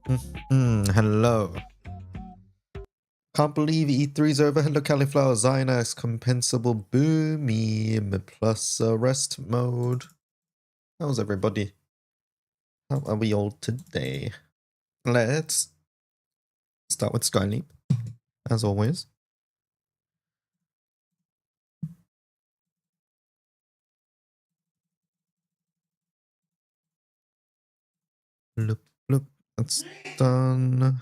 Hello. Can't believe E3's over. Hello, Cauliflower, Zynax, Compensable, Boomy, plus rest mode. How's everybody? How are we all today? Let's start with Skyleap, as always. Loop, loop. That's done.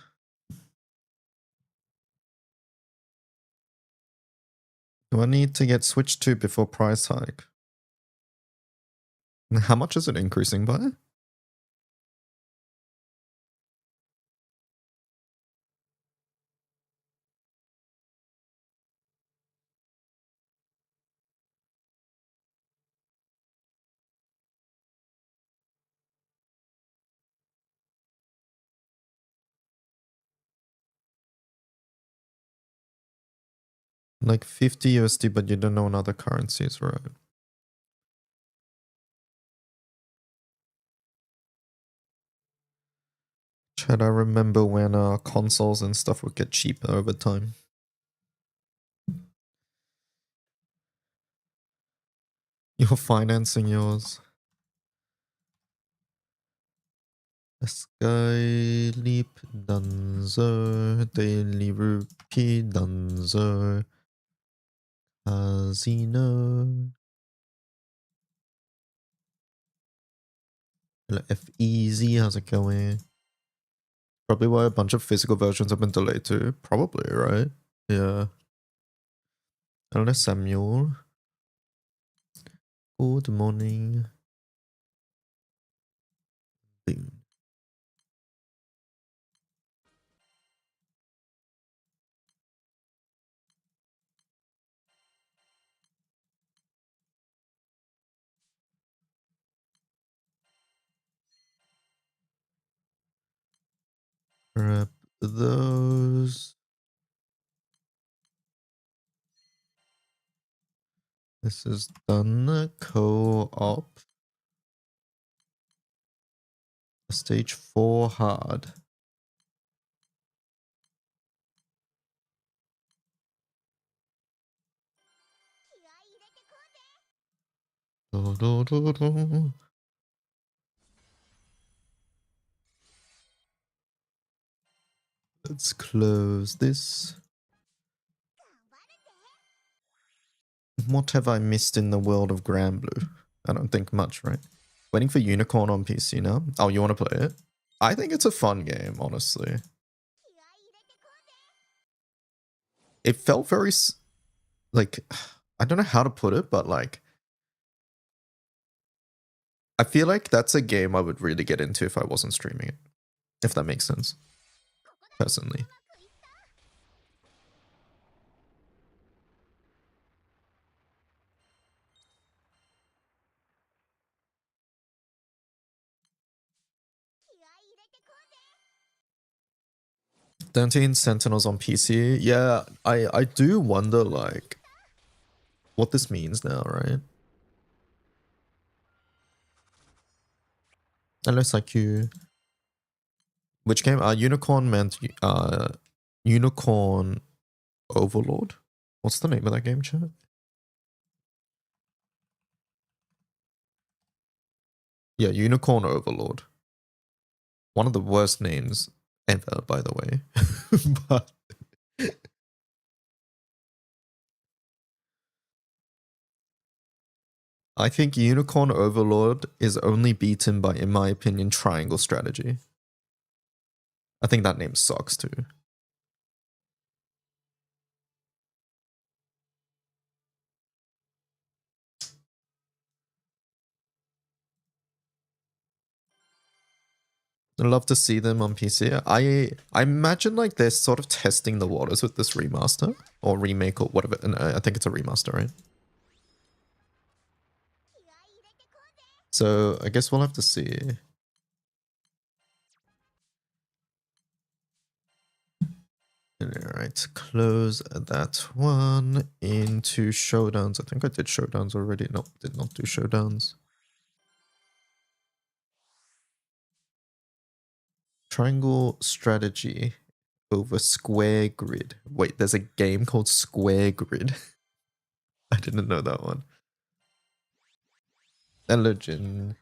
Do I need to get switched to before price hike? How much is it increasing by? Like 50 USD, but you don't know in other currencies, right? Chat, I remember when consoles and stuff would get cheaper over time. You're financing yours. Skyleap Dunzo, Daily Rupee Dunzo, Casino. Hello, F-Easy, how's it going? Probably why a bunch of physical versions have been delayed too. Probably, right? Yeah. Hello, Samuel. Good morning. Boom. Grab those. This is done. Co-op. Stage 4 hard. Let's close this. What have I missed in the world of Granblue? I don't think much, right? Waiting for Unicorn on PC now. Oh, you want to play it? I think it's a fun game, honestly. It felt very, like, I don't know how to put it, but like, I feel like that's a game I would really get into if I wasn't streaming it. If that makes sense. Personally. Thirteen Sentinels on PC. Yeah, I do wonder, like, what this means now, right? Unless like you... Which game? Unicorn meant Unicorn Overlord? What's the name of that game, chat? Yeah, Unicorn Overlord. One of the worst names ever, by the way. But I think Unicorn Overlord is only beaten by, in my opinion, Triangle Strategy. I think that name sucks too. I'd love to see them on PC. I imagine like they're sort of testing the waters with this remaster or remake or whatever. And I think it's a remaster, right? So I guess we'll have to see. Alright, close that one into showdowns. I think I did showdowns already. Nope, did not do showdowns. Triangle strategy over square grid. Wait, there's a game called Square Grid. I didn't know that one. Legend.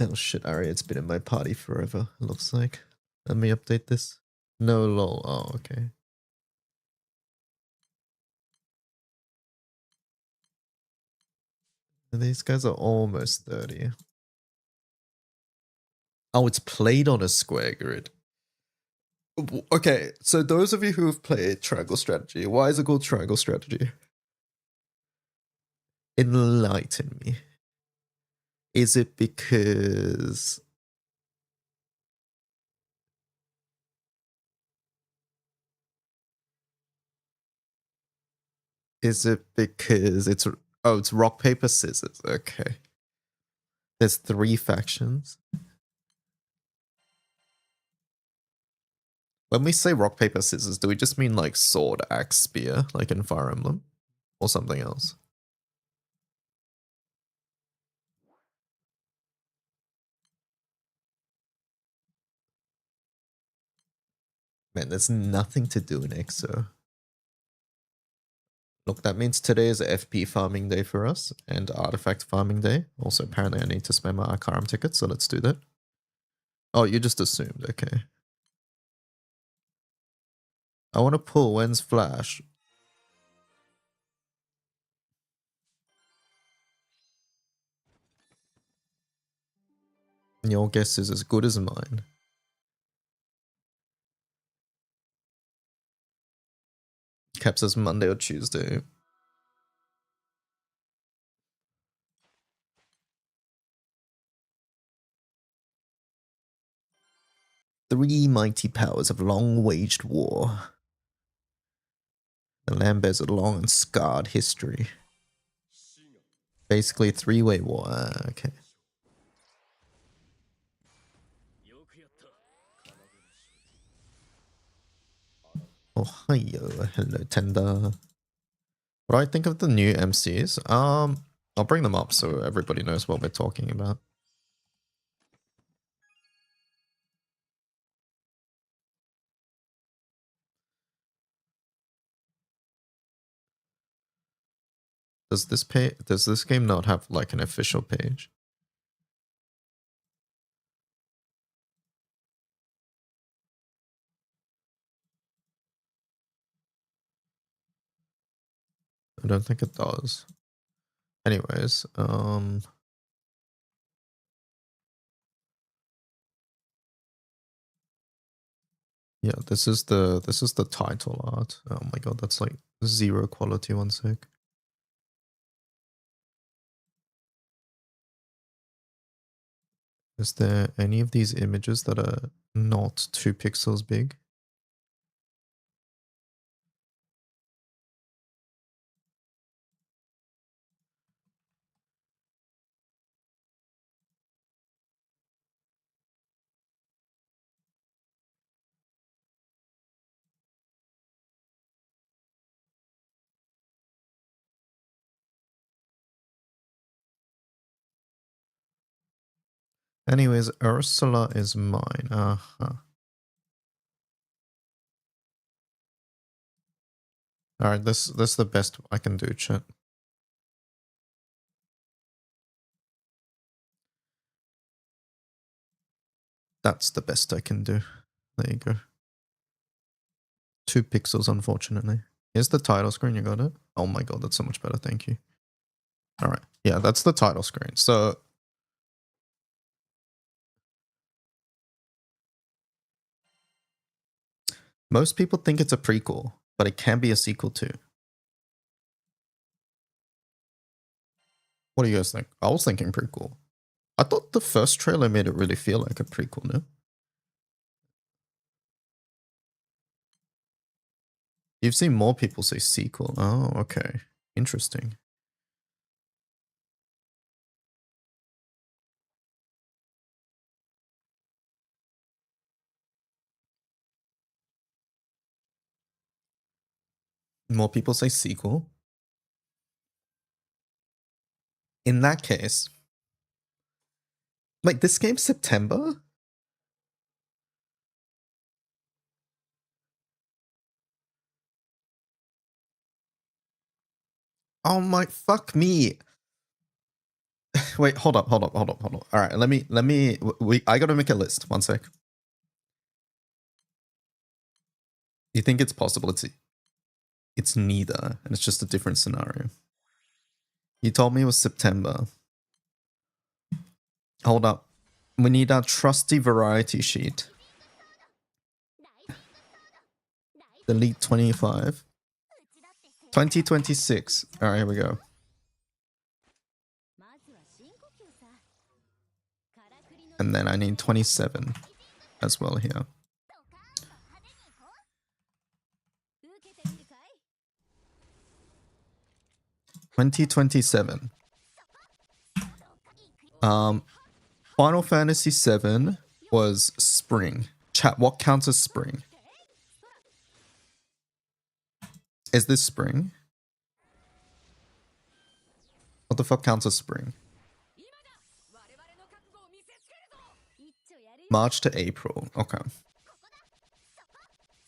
Oh shit, Ari, it's been in my party forever, it looks like. Let me update this. No lol. Oh, okay. These guys are almost 30. Oh, it's played on a square grid. Okay, so those of you who have played Triangle Strategy, why is it called Triangle Strategy? Enlighten me. Is it because... Is it because it's... Oh, it's rock, paper, scissors. Okay. There's 3 factions. When we say rock, paper, scissors, do we just mean like sword, axe, spear, like in Fire Emblem? Or something else? Man, there's nothing to do in EXO. Look, that means today is FP farming day for us and artifact farming day. Also, apparently I need to spend my Arcarum ticket, so let's do that. Oh, you just assumed, okay. I want to pull when's Flash. Your guess is as good as mine. Cap says Monday or Tuesday. Three mighty powers have long waged war. The land bears a long and scarred history. Basically, 3-way war. Okay. Ohio. Hello, Tender. What do I think of the new MCs? I'll bring them up so everybody knows what we're talking about. Does this game not have like an official page? I don't think it does. Anyways, yeah, this is the title art. Oh my god, that's like 0 quality. 1 sec. Is there any of these images that are not 2 pixels big? Anyways, Ursula is mine. Alright, this is the best I can do, chat. That's the best I can do. There you go. 2 pixels, unfortunately. Here's the title screen, you got it? Oh my god, that's so much better, thank you. Alright, yeah, that's the title screen. So, most people think it's a prequel, but it can be a sequel too. What do you guys think? I was thinking prequel. I thought the first trailer made it really feel like a prequel, no? You've seen more people say sequel. Oh, okay. Interesting. More people say sequel. In that case, Wait, this game's September? Oh my, fuck me. Wait, hold up. All right, I gotta make a list. One sec. You think it's possible it's neither, and it's just a different scenario. You told me it was September. Hold up. We need our trusty variety sheet. Delete 25. 2026. All right, here we go. And then I need 27 as well here. $2027. Final Fantasy VII was spring. Chat, what counts as spring? Is this spring? What the fuck counts as spring? March to April. Okay.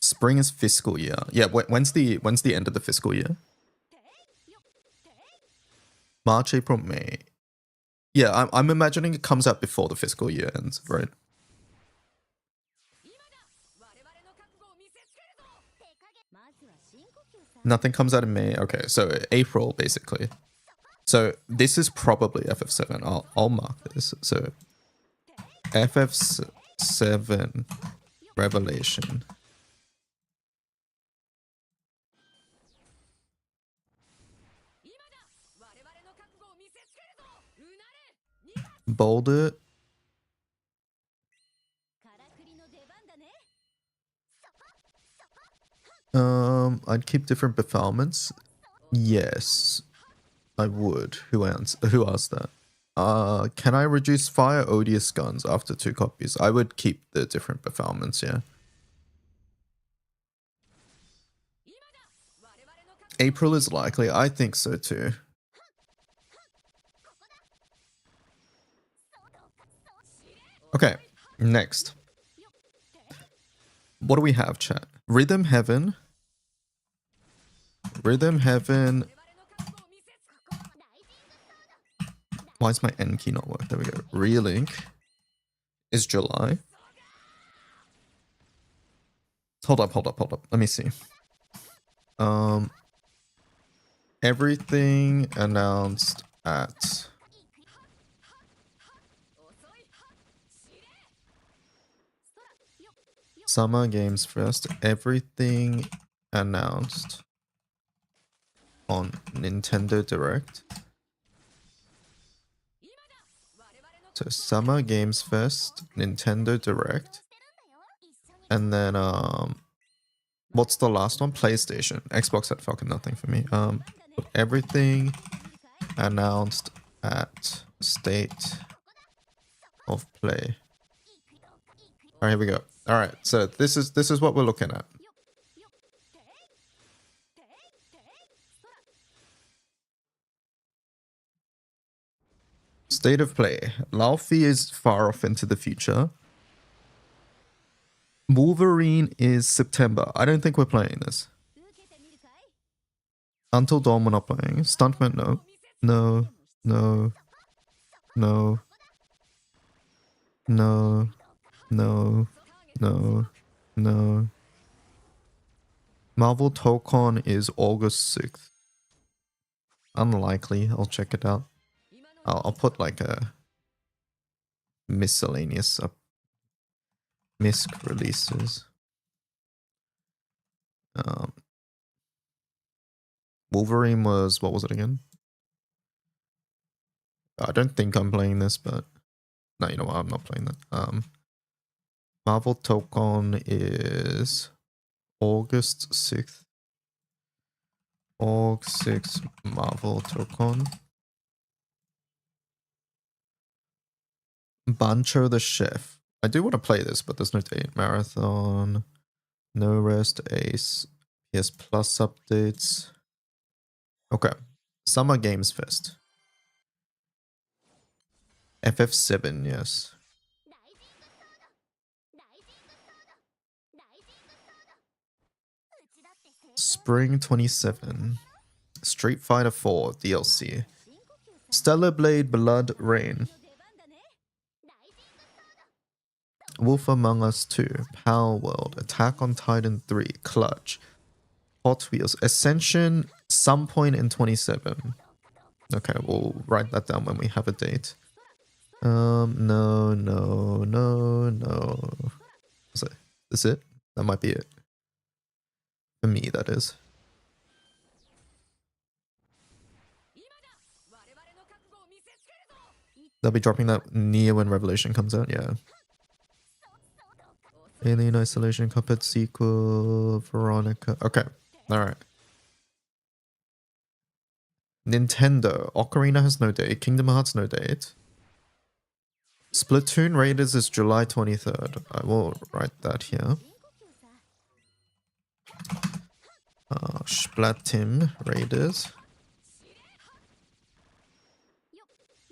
Spring is fiscal year. Yeah, when's the end of the fiscal year? March, April, May. Yeah, I'm imagining it comes out before the fiscal year ends, right? Nothing comes out in May. Okay, so April basically. So this is probably FF7. I'll mark this. So FF7 Revelation. Bold it. I'd keep different befoulments. Yes, I would. Who asked that? Can I reduce fire odious guns after 2 copies? I would keep the different befoulments, yeah. April is likely. I think so too. Okay, next. What do we have, chat? Rhythm Heaven. Rhythm Heaven. Why is my N key not working? There we go. Relink is July. Hold up. Let me see. Everything announced at Summer Games Fest. Everything announced on Nintendo Direct. So Summer Games Fest, Nintendo Direct. And then what's the last one? PlayStation. Xbox had fucking nothing for me. Everything announced at State of Play. Alright, here we go. Alright, so this is what we're looking at. State of Play. Laufey is far off into the future. Wolverine is September. I don't think we're playing this. Until Dawn we're not playing. Stuntman, no. No. No. No. No. No. No. No. Marvel Tokon is August 6th. Unlikely. I'll check it out. I'll put like a miscellaneous misc releases. Wolverine was, what was it again? I don't think I'm playing this, but no, you know what? I'm not playing that. Marvel Tokon is August 6th. August 6th, Marvel Tokon. Bancho the Chef. I do want to play this, but there's no date. Marathon. No Rest Ace. PS Plus updates. Okay. Summer Games Fest. FF7, yes. Spring 27. Street Fighter 4 DLC. Stellar Blade Blood Rain. Wolf Among Us 2. Power World. Attack on Titan 3. Clutch. Hot Wheels. Ascension some point in 27. Okay, we'll write that down when we have a date. No. Is it? Is it? That might be it. For me, that is. They'll be dropping that near when Revolution comes out, yeah. Alien Isolation, Cuphead sequel, Veronica. Okay, alright. Nintendo. Ocarina has no date. Kingdom Hearts no date. Splatoon Raiders is July 23rd. I will write that here. Splatim Raiders.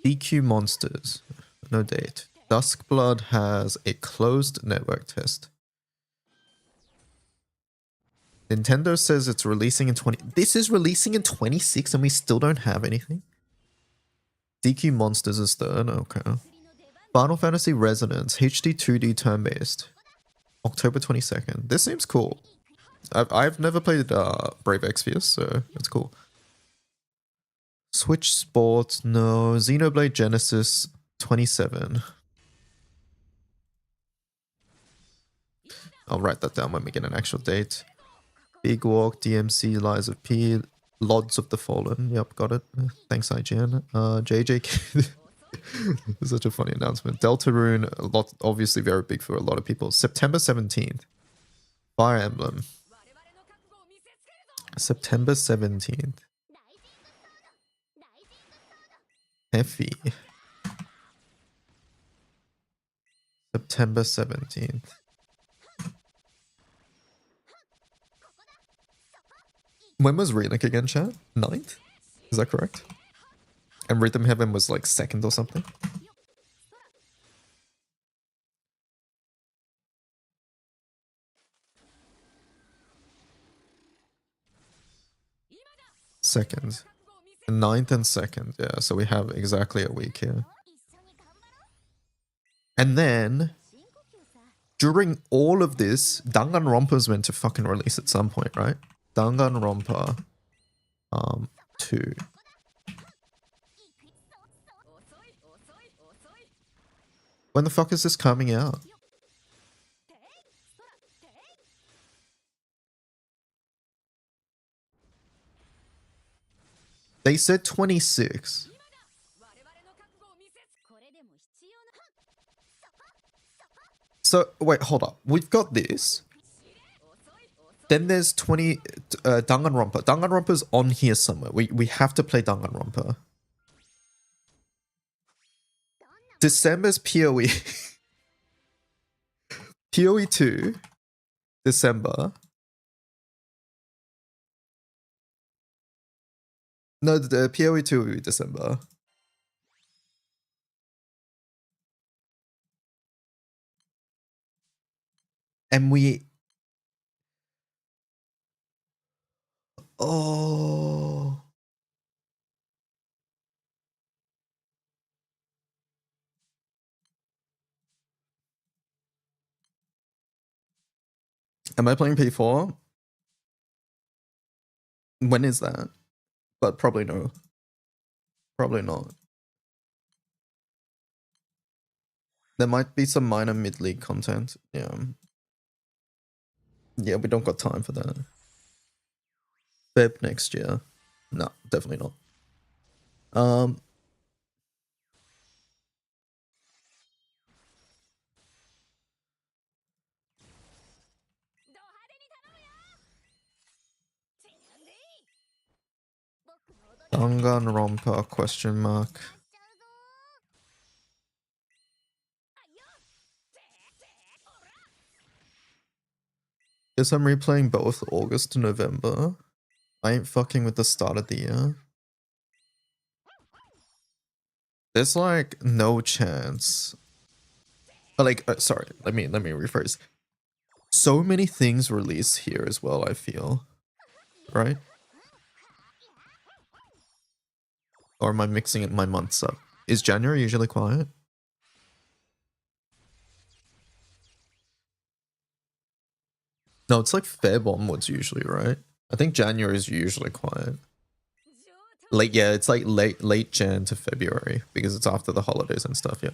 DQ Monsters. No date. Duskblood has a closed network test. Nintendo says it's releasing in 20... This is releasing in 26 and we still don't have anything? DQ Monsters is third, okay. Final Fantasy Resonance, HD 2D turn-based. October 22nd. This seems cool. I've never played Brave Exvius, so it's cool. Switch Sports, no. Xenoblade Genesis 27. I'll write that down when we get an actual date. Big Walk, DMC, Lies of P, Lods of the Fallen. Yep, got it. Thanks, IGN. JJK. Such a funny announcement. Deltarune, a lot, obviously very big for a lot of people. September 17th. Fire Emblem. September 17th. Effie. September 17th. When was Relink again, chat? 9th? Is that correct? And Rhythm Heaven was like 2nd or something? Second. 9th and 2nd, yeah, so we have exactly a week here. And then, during all of this, Danganronpa's meant to fucking release at some point, right? Danganronpa 2. When the fuck is this coming out? They said 26. So, wait, hold up. We've got this. Then there's 20... Danganronpa. Danganronpa's on here somewhere. We have to play Danganronpa. December's PoE. PoE 2. December. No, the PoE 2 will be December. And we... Oh... Am I playing P4? When is that? But probably no. Probably not. There might be some minor mid-league content. Yeah. Yeah, we don't got time for that. Feb next year. No, definitely not. Danganronpa question mark. Guess I'm replaying both August to November. I ain't fucking with the start of the year. There's like no chance. Like, sorry, let me rephrase. So many things release here as well, I feel. Right? Or am I mixing it my months up? Is January usually quiet? No, it's like Feb onwards usually, right? I think January is usually quiet. Late, yeah, it's like late Jan to February because it's after the holidays and stuff, yeah.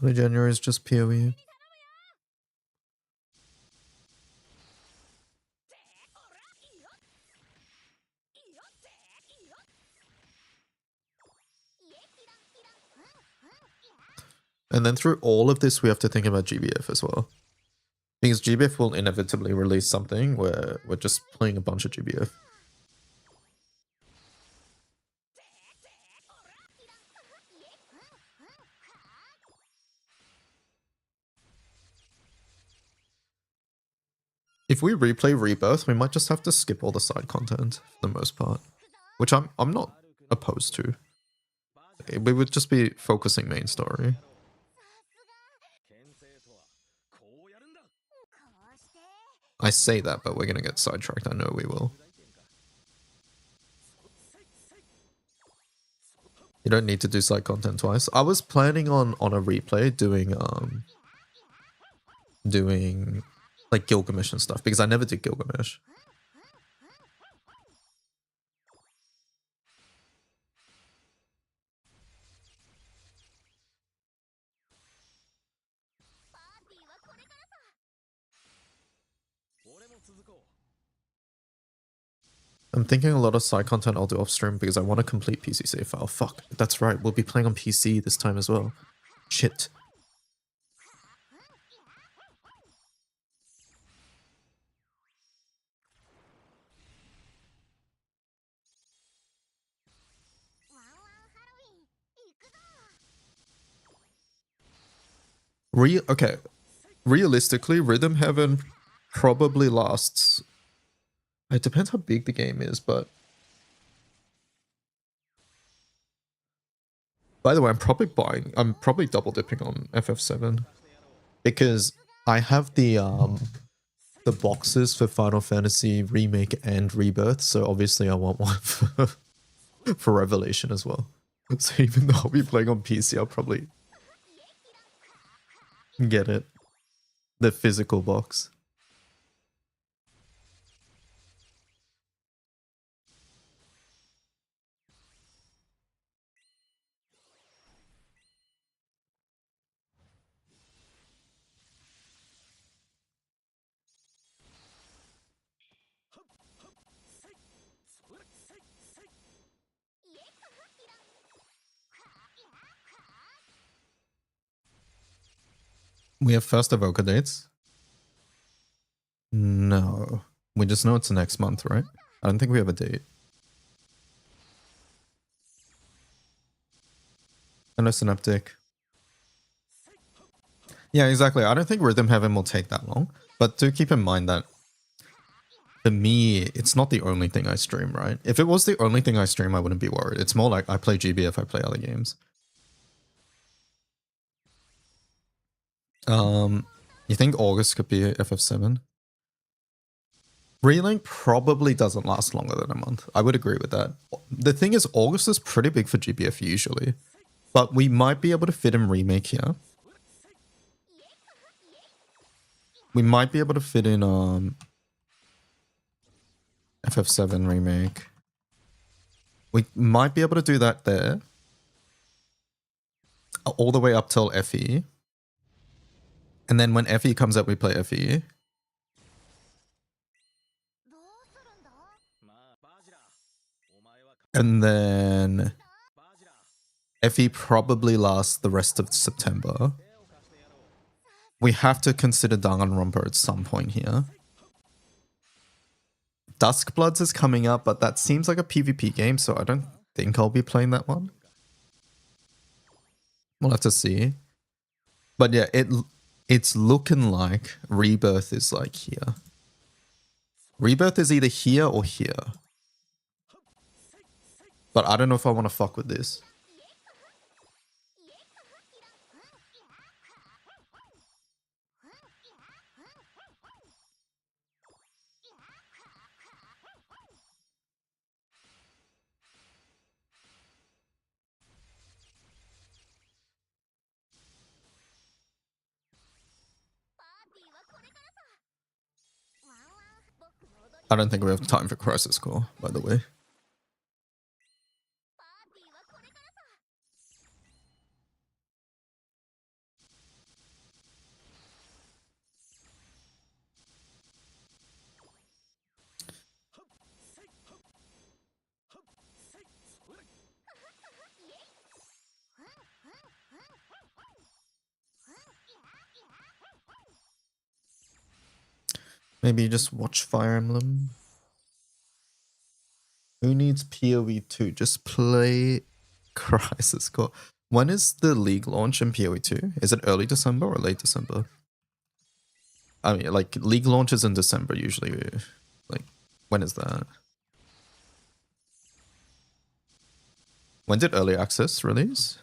Early January is just PoE. And then through all of this, we have to think about GBF as well. Because GBF will inevitably release something where we're just playing a bunch of GBF. If we replay Rebirth, we might just have to skip all the side content for the most part. Which I'm not opposed to. We would just be focusing main story. I say that, but we're gonna get sidetracked. I know we will. You don't need to do side content twice. I was planning on a replay doing like Gilgamesh and stuff because I never did Gilgamesh. I'm thinking a lot of side content I'll do off stream because I want to complete PC save file. Fuck, that's right. We'll be playing on PC this time as well. Shit. Okay. Realistically, Rhythm Heaven probably lasts. It depends how big the game is, but by the way, I'm probably double dipping on FF7 because I have the boxes for Final Fantasy Remake and Rebirth, so obviously I want one for Revelation as well. So even though I'll be playing on PC, I'll probably get it. The physical box. We have first Evoker dates? No. We just know it's next month, right? I don't think we have a date. I know Synaptic. Yeah, exactly. I don't think Rhythm Heaven will take that long. But do keep in mind that for me, it's not the only thing I stream, right? If it was the only thing I stream, I wouldn't be worried. It's more like I play GBF, I play other games. You think August could be FF7? Relink probably doesn't last longer than a month. I would agree with that. The thing is, August is pretty big for GBF usually. But we might be able to fit in Remake here. We might be able to fit in FF7 Remake. We might be able to do that there. All the way up till FE. And then when FE comes up, we play FE. And then FE probably lasts the rest of September. We have to consider Danganronpa at some point here. Duskbloods is coming up, but that seems like a PvP game, so I don't think I'll be playing that one. We'll have to see. But yeah, it's looking like Rebirth is like here. Rebirth is either here or here. But I don't know if I want to fuck with this. I don't think we have time for Crisis Core, by the way. Maybe just watch Fire Emblem. Who needs PoE 2? Just play Crisis Core. When is the League launch in PoE 2? Is it early December or late December? I mean, like, League launches in December usually. Like, when is that? When did early access release?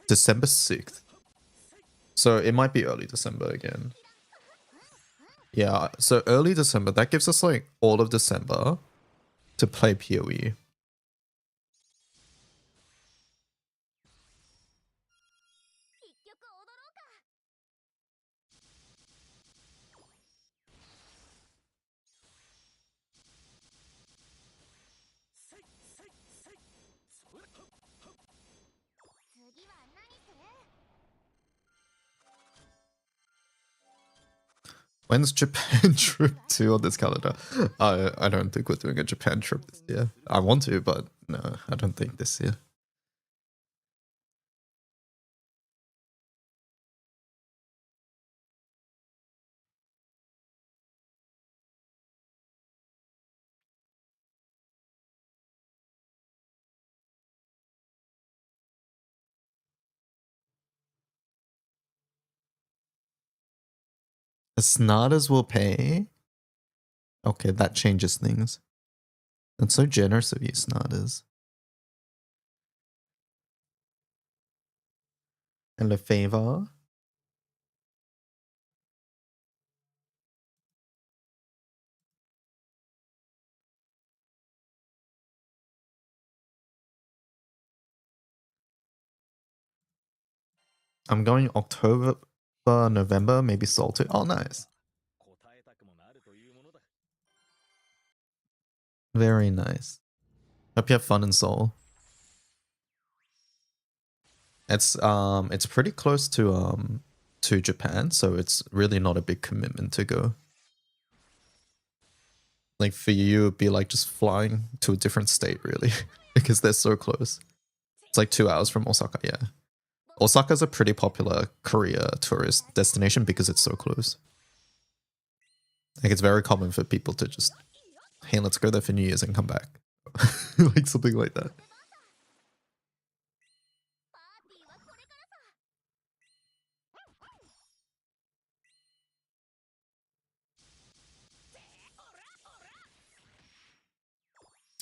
December 6th. So it might be early December again. Yeah, so early December, that gives us like all of December to play PoE. When's Japan trip 2 on this calendar? I don't think we're doing a Japan trip this year. I want to, but no, I don't think this year. The Snarders will pay? Okay, that changes things. That's so generous of you, Snarders. And Lefevre? I'm going October, November, maybe Salted. Oh, nice. Very nice. Hope you have fun in Seoul. It's pretty close to Japan, so it's really not a big commitment to go. Like for you, it'd be like just flying to a different state, really, because they're so close. It's like 2 hours from Osaka, yeah. Osaka's a pretty popular Korea tourist destination because it's so close. Like it's very common for people to just, hey, let's go there for New Year's and come back. Like something like that.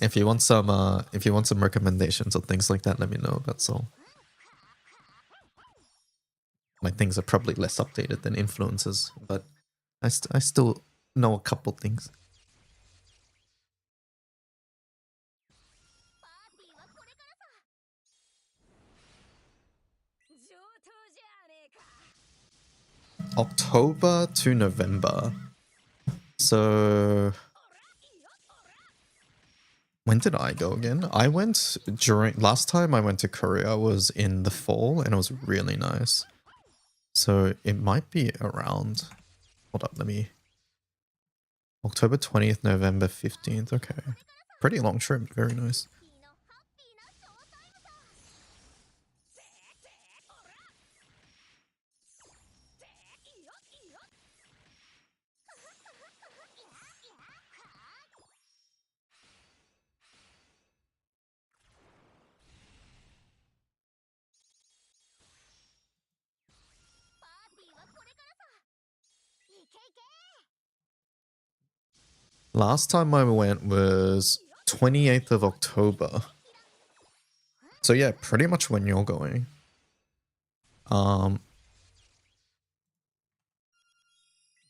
If you want some recommendations or things like that, let me know. That's all. My things are probably less updated than influencers, but I still know a couple things. October to November. So when did I go again? I went last time I went to Korea was in the fall and it was really nice. So it might be around, hold up, let me, October 20th, November 15th. Okay. Pretty long trip. Very nice. Last time I went was 28th of October. So yeah, pretty much when you're going.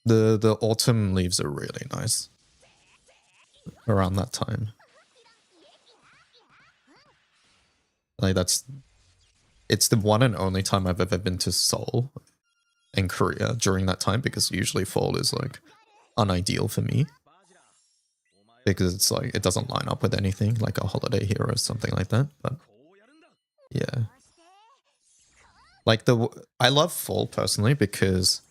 The autumn leaves are really nice around that time. Like it's the one and only time I've ever been to Seoul in Korea during that time, because usually fall is like unideal for me. Because it's like, it doesn't line up with anything like a holiday here or something like that. But yeah. Like I love fall personally because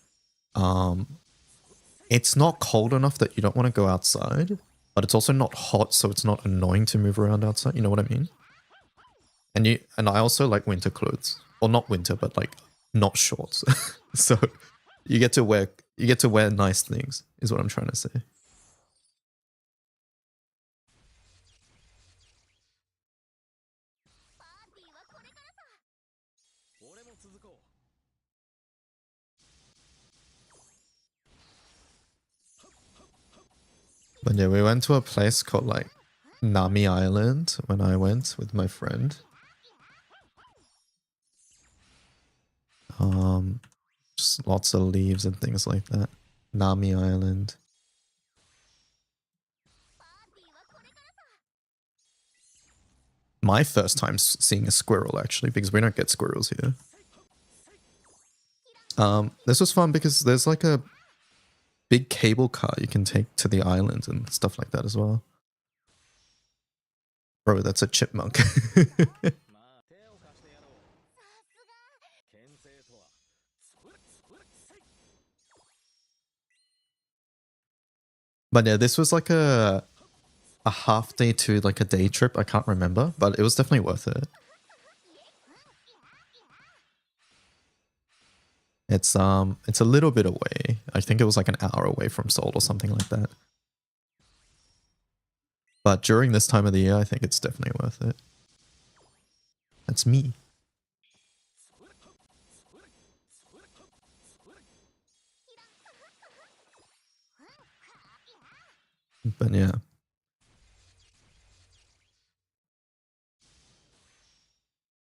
it's not cold enough that you don't want to go outside, but it's also not hot, so it's not annoying to move around outside. You know what I mean? And I also like winter clothes. Well, not winter, but like not shorts. So you get to wear nice things, is what I'm trying to say. But yeah, we went to a place called like Nami Island when I went with my friend. Just lots of leaves and things like that. Nami Island. My first time seeing a squirrel, actually, because we don't get squirrels here. This was fun because there's like a big cable car you can take to the island and stuff like that as well. Bro, that's a chipmunk. But yeah, this was like a half day to like a day trip. I can't remember, but it was definitely worth it. It's a little bit away. I think it was like an hour away from Seoul or something like that. But during this time of the year, I think it's definitely worth it. That's me. But yeah.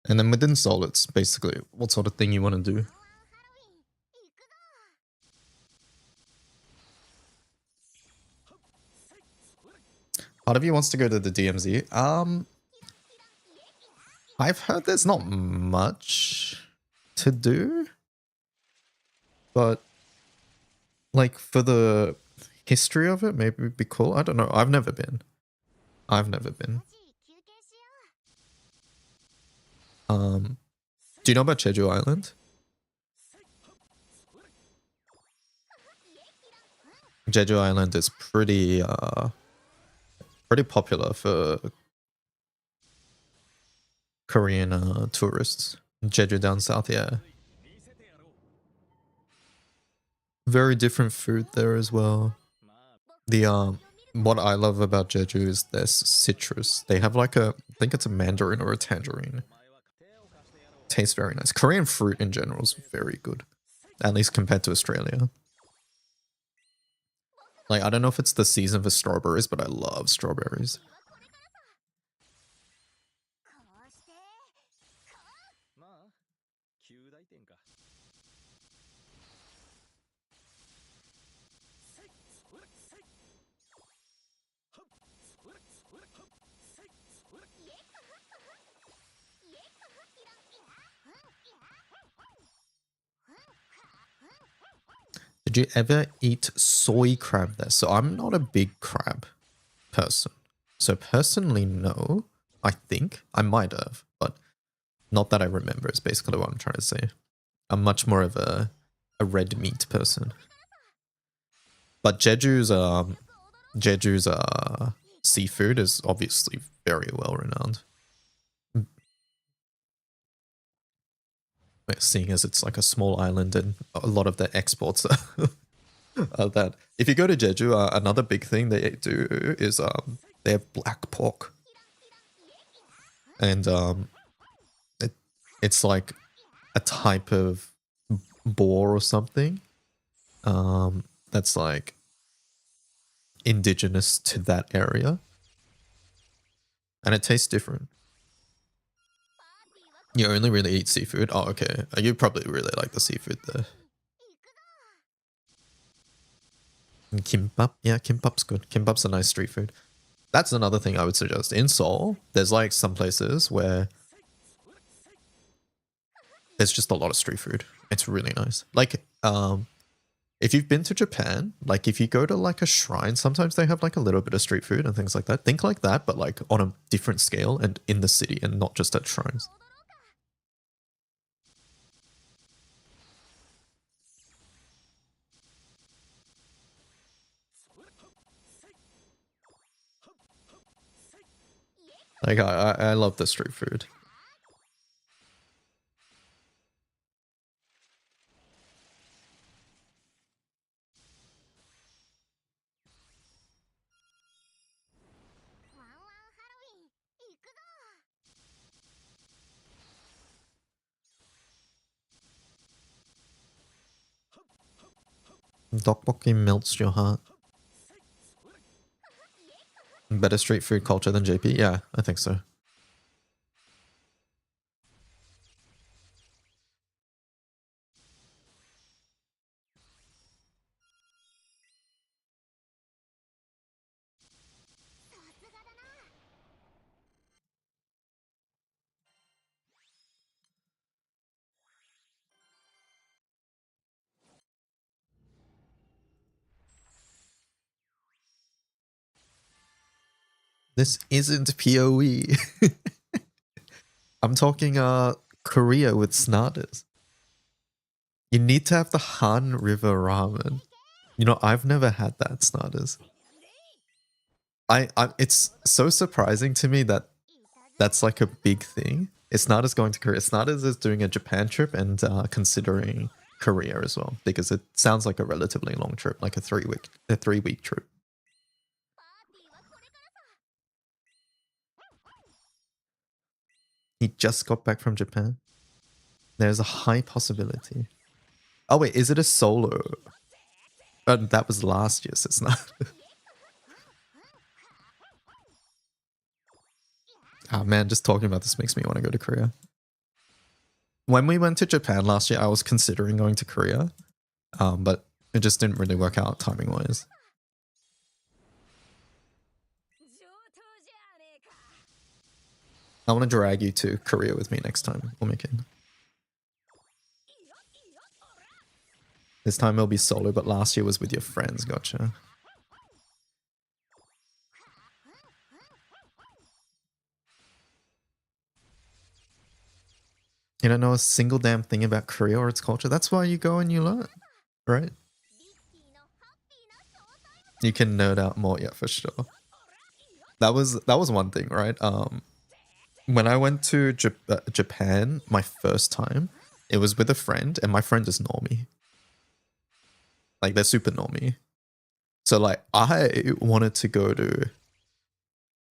And then within Seoul, it's basically what sort of thing you want to do. Part of you wants to go to the DMZ. I've heard there's not much to do, but like for the history of it, maybe it'd be cool. I don't know. I've never been. Do you know about Jeju Island? Jeju Island is pretty popular for Korean tourists. Jeju down south, yeah. Very different food there as well. The what I love about Jeju is their citrus. They have like I think it's a mandarin or a tangerine. Tastes very nice. Korean fruit in general is very good, at least compared to Australia. Like, I don't know if it's the season for strawberries, but I love strawberries. Did you ever eat soy crab there? So I'm not a big crab person. So personally, no. I think I might have, but not that I remember is basically what I'm trying to say. I'm much more of a a red meat person. But Jeju's seafood is obviously very well renowned. Seeing as it's like a small island and a lot of the exports are that. If you go to Jeju, another big thing they do is they have black pork. And it's like a type of boar or something that's like indigenous to that area. And it tastes different. You only really eat seafood? Oh, okay. You probably really like the seafood there. And kimbap? Yeah, kimbap's good. Kimbap's a nice street food. That's another thing I would suggest. In Seoul, there's like some places where there's just a lot of street food. It's really nice. Like, if you've been to Japan, like if you go to like a shrine, sometimes they have like a little bit of street food and things like that. Think like that, but like on a different scale and in the city and not just at shrines. Like I love the street food. Tteokbokki melts your heart. Better street food culture than JP? Yeah, I think so. This isn't PoE. I'm talking Korea with Snarders. You need to have the Han River ramen. You know, I've never had that, Snarders. It's so surprising to me that that's like a big thing. Snarders going to Korea. Snarders is doing a Japan trip and considering Korea as well, because it sounds like a relatively long trip, like a 3-week trip. He just got back from Japan. There's a high possibility. Oh wait, is it a solo? That was last year, so it's not. Ah man, just talking about this makes me want to go to Korea. When we went to Japan last year, I was considering going to Korea, but it just didn't really work out timing-wise. I want to drag you to Korea with me next time, Omikin. This time it'll be solo, but last year was with your friends, gotcha. You don't know a single damn thing about Korea or its culture? That's why you go and you learn, right? You can nerd out more, yeah, for sure. That was one thing, right? When I went to Japan my first time, it was with a friend, and my friend is normie. Like, they're super normie. So, like, I wanted to go to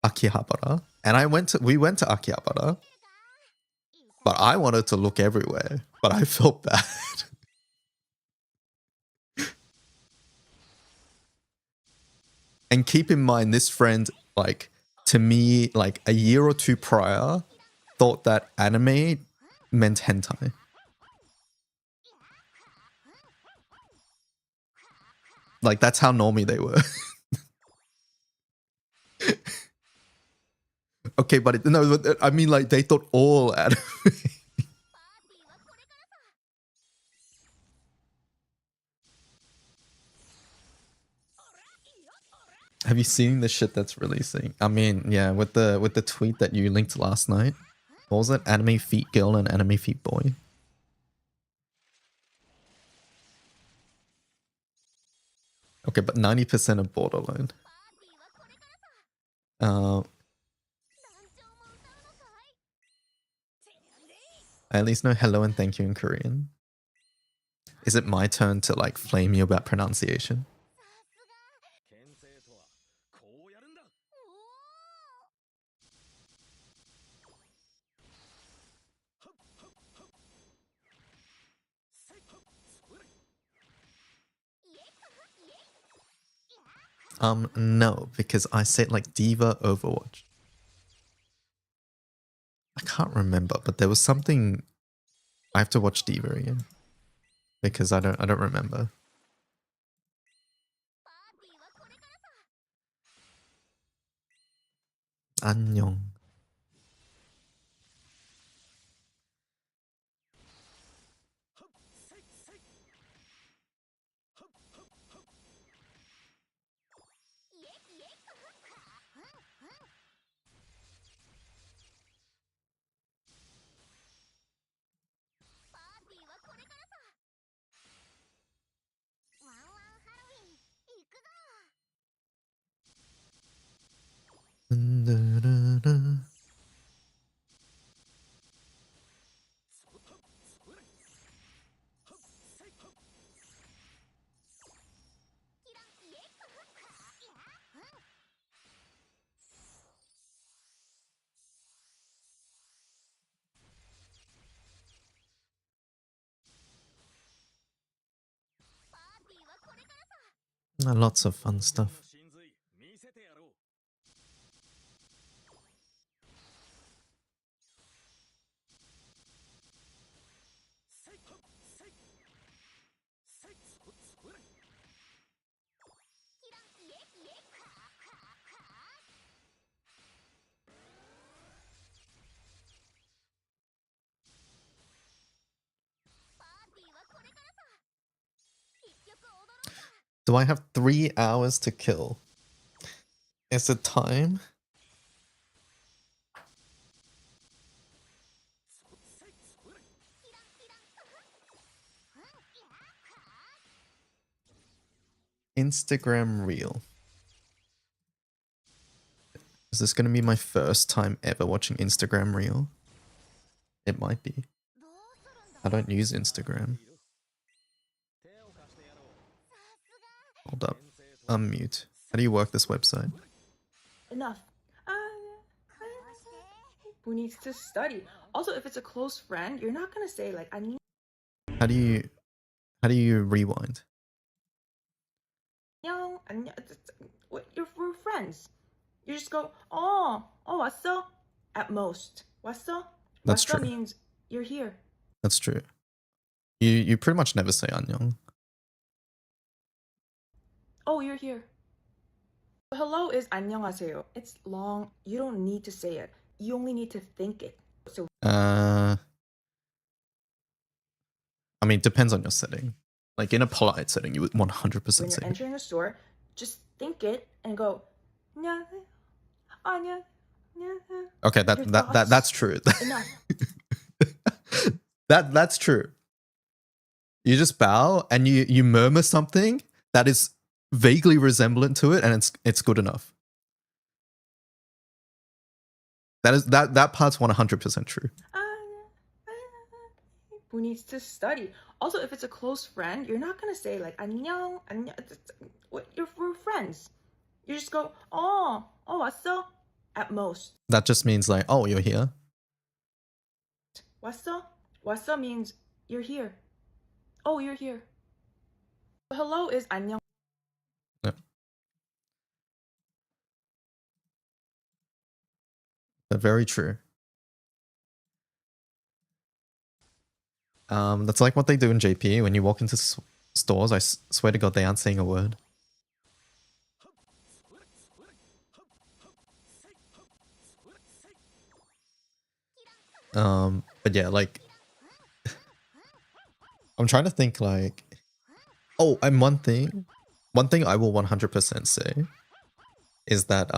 Akihabara, and we went to Akihabara, but I wanted to look everywhere, but I felt bad. And keep in mind, this friend, like, to me, like, a year or two prior, thought that anime meant hentai. Like, that's how normie they were. Okay, but no, I mean, like, they thought all anime. Have you seen the shit that's releasing? I mean, yeah, with the tweet that you linked last night. What was it? Anime feet girl and anime feet boy. Okay, but 90% of borderline. I at least know hello and thank you in Korean. Is it my turn to like flame you about pronunciation? No, because I said like Diva Overwatch. I can't remember, but there was something. I have to watch Diva again because I don't remember. 안녕. Lots of fun stuff. Do I have 3 hours to kill? Is it time? Instagram Reel. Is this going to be my first time ever watching Instagram Reel? It might be. I don't use Instagram. Hold up. Unmute. How do you work this website? Enough. Who needs to study? Also, if it's a close friend, you're not gonna say like I need. How do you rewind? Young, we're friends. You just go, oh, 왔어? At most, 왔어? That's 왔어 true. means you're here. That's true. You pretty much never say 안녕. Oh, you're here. Hello is 안녕하세요. It's long. You don't need to say it. You only need to think it. So I mean, it depends on your setting. Like in a polite setting, you would 100% when you're say it. entering a store, just think it and go, 안녕하세요. 안녕. Okay, that's true. Enough. That's true. You just bow and you murmur something that is vaguely resemblant to it, and it's good enough. That part's 100% true. Who needs to study? Also, if it's a close friend, you're not gonna say like 안녕. We're friends. You just go, oh, 왔어? At most. That just means like, oh, you're here. 왔어? 왔어 means you're here. Oh, you're here. Hello is 안녕. Yeah. Very true. That's like what they do in JP when you walk into stores. I swear to God, they aren't saying a word. But yeah, like I'm trying to think like, oh, and one thing I will 100% say is that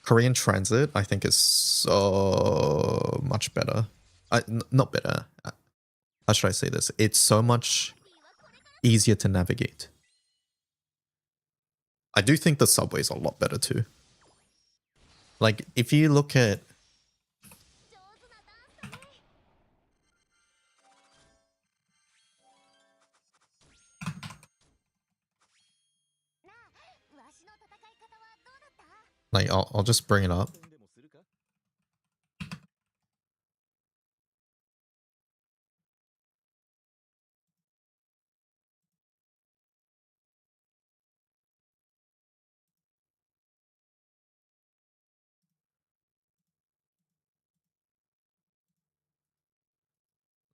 Korean transit I think is so much better. Not better. How should I say this? It's so much easier to navigate. I do think the subway's a lot better too. Like, if you look at... Like, I'll just bring it up.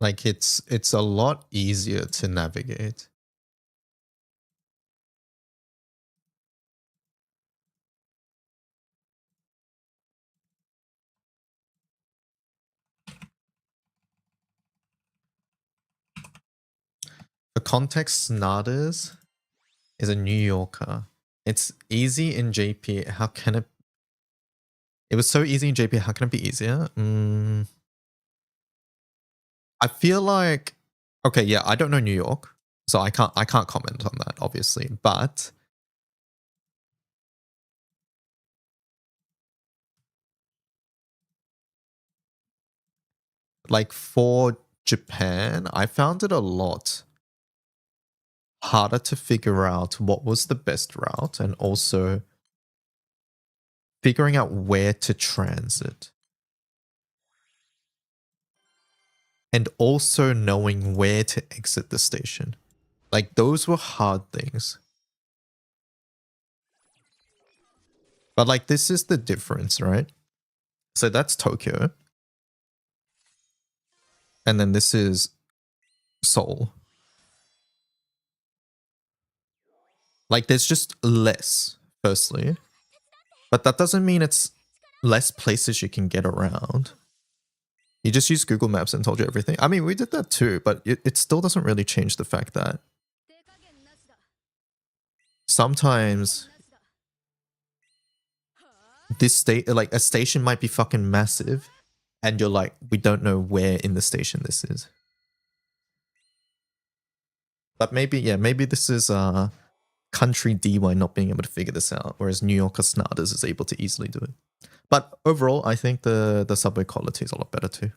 Like, it's a lot easier to navigate. For context, Snarders is a New Yorker. It's easy in JP. How can it... It was so easy in JP. How can it be easier? I feel like... Okay, yeah, I don't know New York. So I can't comment on that, obviously. But... like, for Japan, I found it a lot harder to figure out what was the best route and also figuring out where to transit. And also knowing where to exit the station. Like, those were hard things. But, like, this is the difference, right? So that's Tokyo. And then this is Seoul. Like, there's just less, firstly. But that doesn't mean it's less places you can get around. You just use Google Maps and told you everything. I mean, we did that too, but it still doesn't really change the fact that sometimes this a station might be fucking massive and you're like, we don't know where in the station this is. But maybe, yeah, maybe this is country DY not being able to figure this out, whereas New York or Snarders is able to easily do it. But overall, I think the subway quality is a lot better too.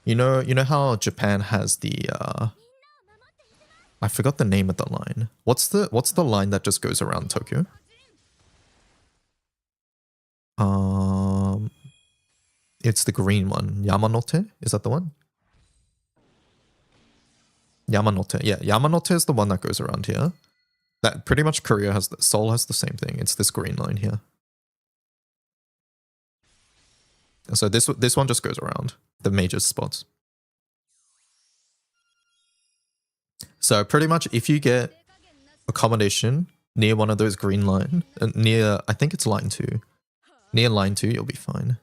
You know how Japan has the I forgot the name of the line. What's the line that just goes around Tokyo? It's the green one. Yamanote? Is that the one? Yamanote. Yeah, Yamanote is the one that goes around here. That pretty much Korea has Seoul has the same thing. It's this green line here. So this one just goes around the major spots. So pretty much if you get accommodation near one of those green line, near, I think it's line 2. Near line 2, you'll be fine.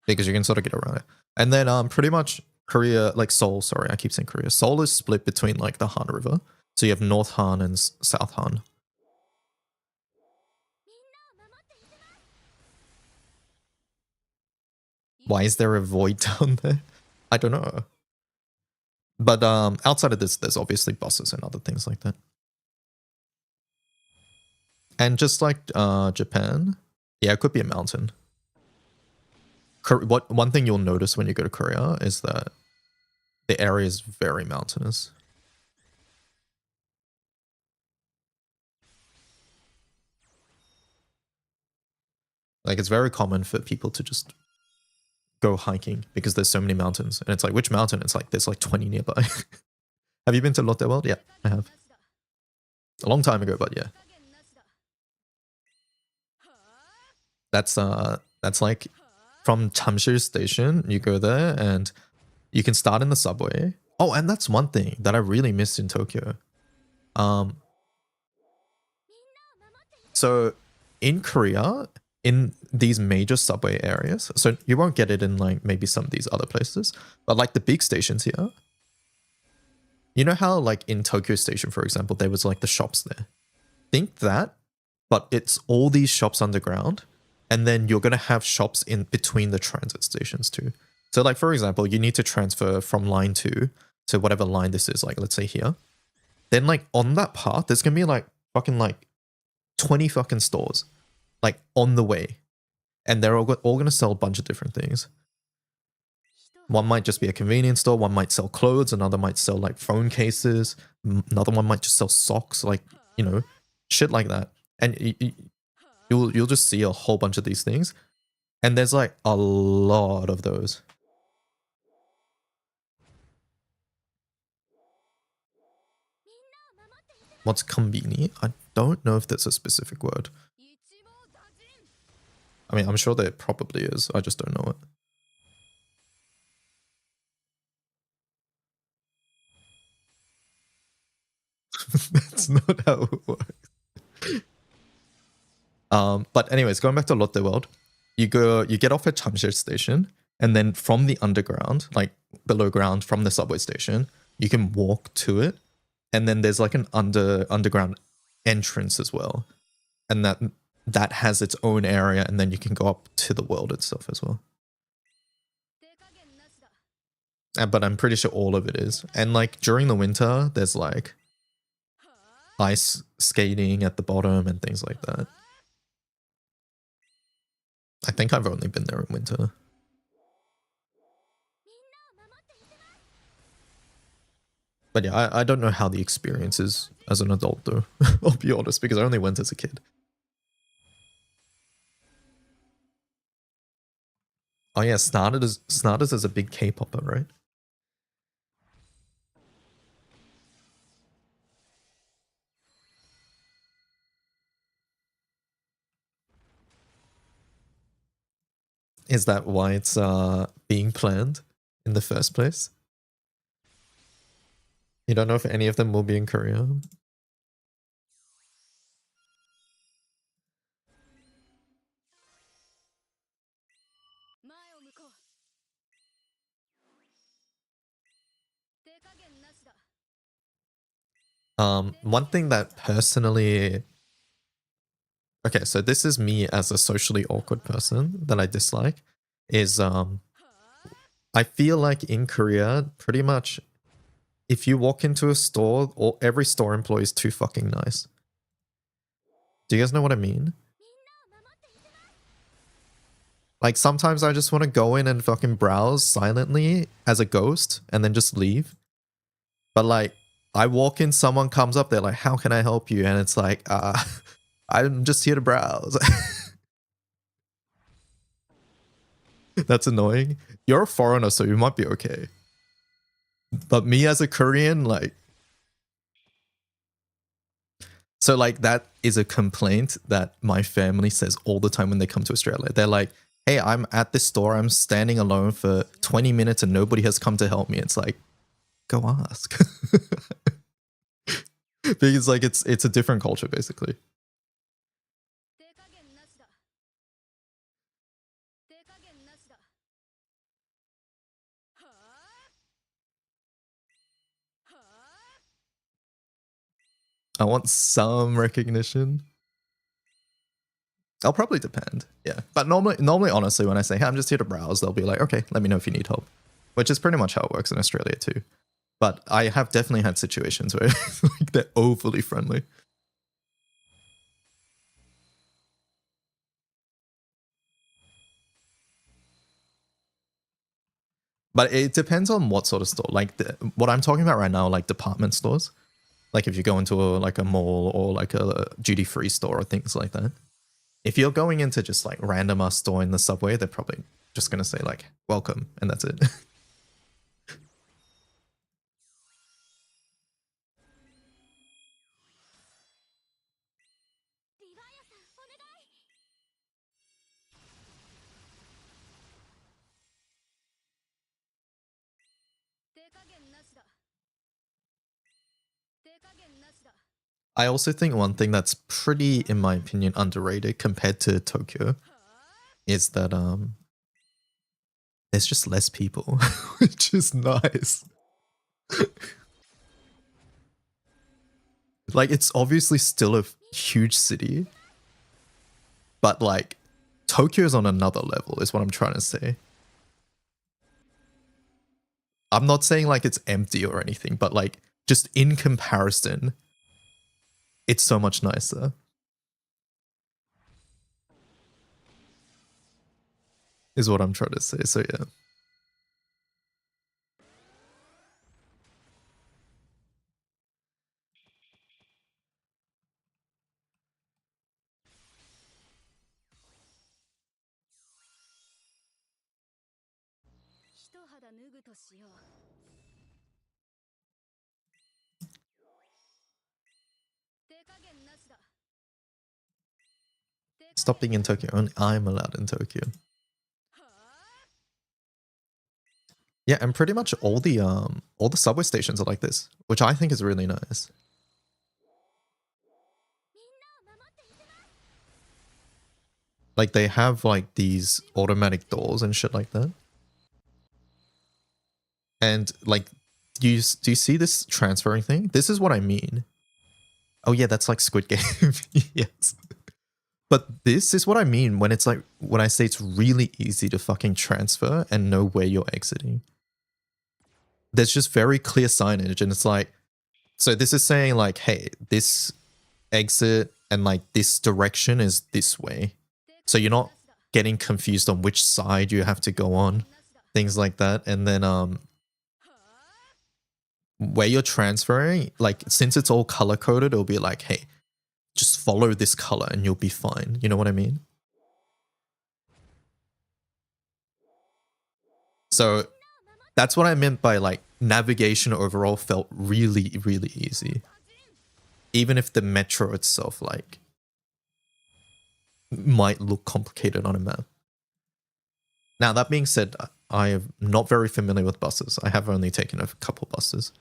Because you can sort of get around it. And then pretty much Korea, like Seoul, sorry, I keep saying Korea. Seoul is split between like the Han River. So you have North Han and South Han. Why is there a void down there? I don't know. But outside of this, there's obviously buses and other things like that. And just like Japan, yeah, it could be a mountain. One thing you'll notice when you go to Korea is that the area is very mountainous. Like, it's very common for people to just go hiking because there's so many mountains. And it's like, which mountain? It's like, there's like 20 nearby. Have you been to Lotte World? Yeah, I have. A long time ago, but yeah. That's like from Chamshir Station, you go there and you can start in the subway. Oh, and that's one thing that I really missed in Tokyo. So in Korea, in these major subway areas, so you won't get it in like maybe some of these other places, but like the big stations here, you know how like in Tokyo Station, for example, there was like the shops there. Think that, but it's all these shops underground, and then you're going to have shops in between the transit stations too. So like, for example, you need to transfer from line 2 to whatever line this is, like let's say here, then like on that path, there's gonna be like fucking like 20 fucking stores, like on the way, and they're all gonna sell a bunch of different things. One might just be a convenience store, one might sell clothes, another might sell like phone cases, another one might just sell socks, like, you know, shit like that. And you'll just see a whole bunch of these things, and there's like a lot of those. What's kombini? I don't know if that's a specific word. I mean, I'm sure there probably is. I just don't know it. That's not how it works. But anyways, going back to Lotte World, you get off at Chamshir station, and then from the underground, like below ground from the subway station, you can walk to it, and then there's like an underground entrance as well, and that has its own area, and then you can go up to the world itself as well. But I'm pretty sure all of it is. And like during the winter, there's like ice skating at the bottom and things like that. I think I've only been there in winter. But yeah, I don't know how the experience is as an adult though. I'll be honest, because I only went as a kid. Oh yeah, Snarders is a big K-popper, right? Is that why it's being planned in the first place? You don't know if any of them will be in Korea? One thing that personally... Okay, so this is me as a socially awkward person that I dislike, is I feel like in Korea, pretty much, if you walk into a store, every store employee is too fucking nice. Do you guys know what I mean? Like, sometimes I just want to go in and fucking browse silently as a ghost and then just leave. But like, I walk in, someone comes up, they're like, how can I help you? And it's like, I'm just here to browse. That's annoying. You're a foreigner, so you might be okay. But me as a Korean, like... So like, that is a complaint that my family says all the time when they come to Australia. They're like, hey, I'm at this store, I'm standing alone for 20 minutes and nobody has come to help me. It's like, go ask. Because like, it's a different culture, basically. I want some recognition. I'll probably depend, yeah. But normally, honestly, when I say, hey, I'm just here to browse, they'll be like, okay, let me know if you need help. Which is pretty much how it works in Australia too. But I have definitely had situations where like, they're overly friendly. But it depends on what sort of store. Like what I'm talking about right now, like department stores. Like if you go into like a mall or like a duty-free store or things like that. If you're going into just like random ass store in the subway, they're probably just going to say like, welcome, and that's it. I also think one thing that's pretty, in my opinion, underrated compared to Tokyo is that there's just less people, which is nice. Like, it's obviously still a huge city, but like, Tokyo's on another level is what I'm trying to say. I'm not saying like it's empty or anything, but like just in comparison, it's so much nicer. Is what I'm trying to say. So yeah. Stop being in Tokyo. Only I'm allowed in Tokyo. Yeah, and pretty much all the subway stations are like this, which I think is really nice. Like they have like these automatic doors and shit like that. And like, do you see this transferring thing? This is what I mean. Oh yeah, that's like Squid Game. Yes. But this is what I mean when it's like, when I say it's really easy to fucking transfer and know where you're exiting. There's just very clear signage and it's like, so this is saying like, hey, this exit and like this direction is this way. So you're not getting confused on which side you have to go on, things like that. And then where you're transferring, like since it's all color coded, it'll be like, hey, just follow this color and you'll be fine. You know what I mean? So that's what I meant by like navigation overall felt really, really easy. Even if the metro itself like might look complicated on a map. Now that being said, I am not very familiar with buses. I have only taken a couple buses.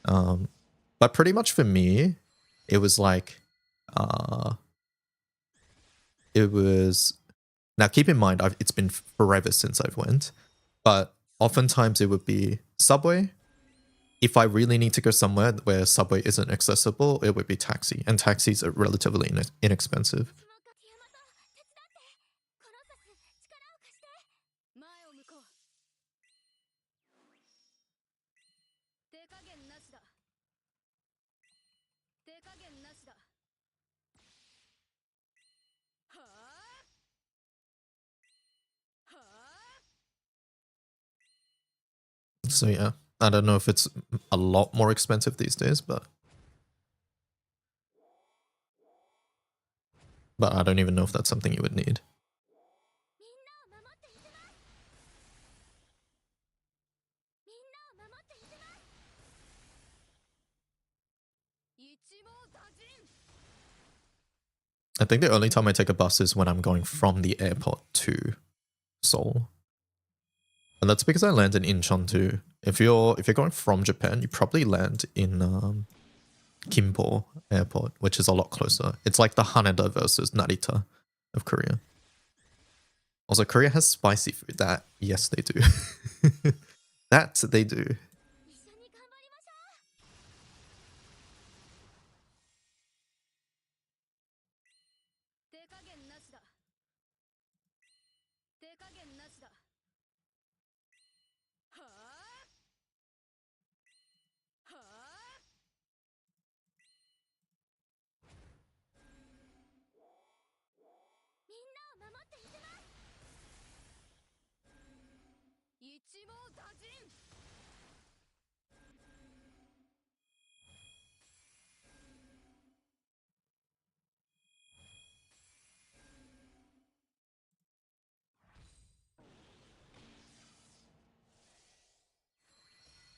But pretty much for me, it was like, it was, now keep in mind, it's been forever since I've went, but oftentimes it would be subway. If I really need to go somewhere where subway isn't accessible, it would be taxi, and taxis are relatively inexpensive. So yeah, I don't know if it's a lot more expensive these days, but I don't even know if that's something you would need. I think the only time I take a bus is when I'm going from the airport to Seoul. And that's because I land in Incheon too. If you're going from Japan, you probably land in Gimpo Airport, which is a lot closer. It's like the Haneda versus Narita of Korea. Also, Korea has spicy food. That, yes, they do. That they do.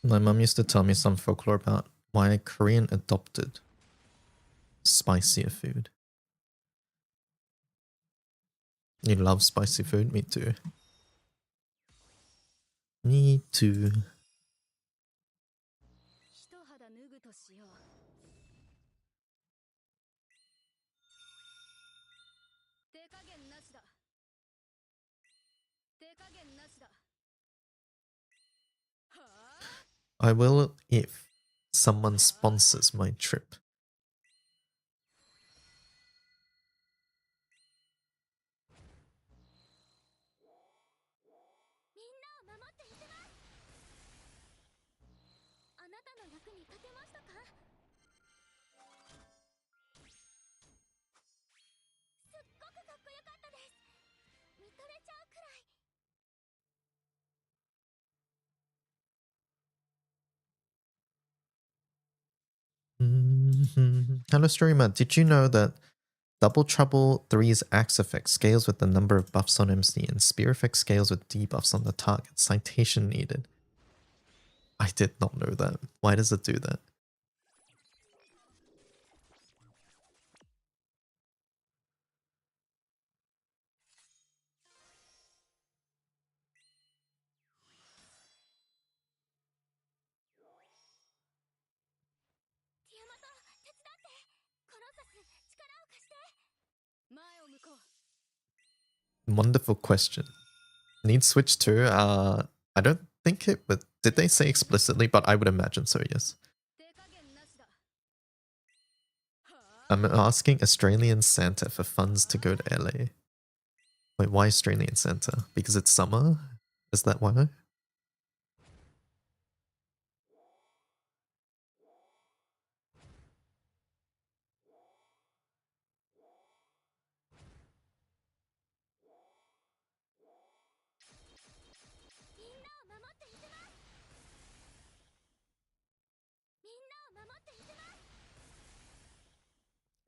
My mum used to tell me some folklore about why Korean adopted spicier food. You love spicy food? Me too. Me too. I will if someone sponsors my trip. Hello streamer, did you know that Double Trouble 3's axe effect scales with the number of buffs on MC and spear effect scales with debuffs on the target? Citation needed. I did not know that. Why does it do that? Wonderful question. Need Switch 2? I don't think it, but did they say explicitly? But I would imagine so, yes. I'm asking Australian Santa for funds to go to LA. Wait, why Australian Santa? Because it's summer? Is that why?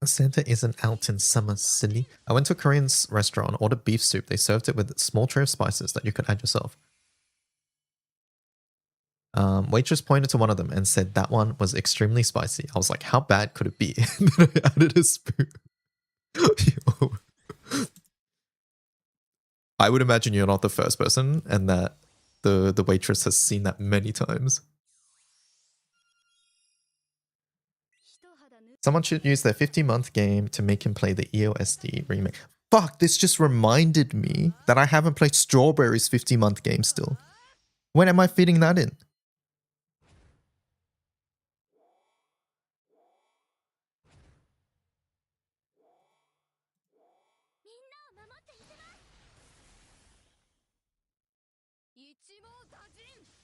Santa isn't out in summer, silly. I went to a Korean restaurant, ordered beef soup. They served it with a small tray of spices that you could add yourself. Waitress pointed to one of them and said that one was extremely spicy. I was like, how bad could it be? And then I added a spoon. I would imagine you're not the first person and that the waitress has seen that many times. Someone should use their 50-month game to make him play the EOSD remake. Fuck, this just reminded me that I haven't played Strawberry's 50-month game still. When am I fitting that in?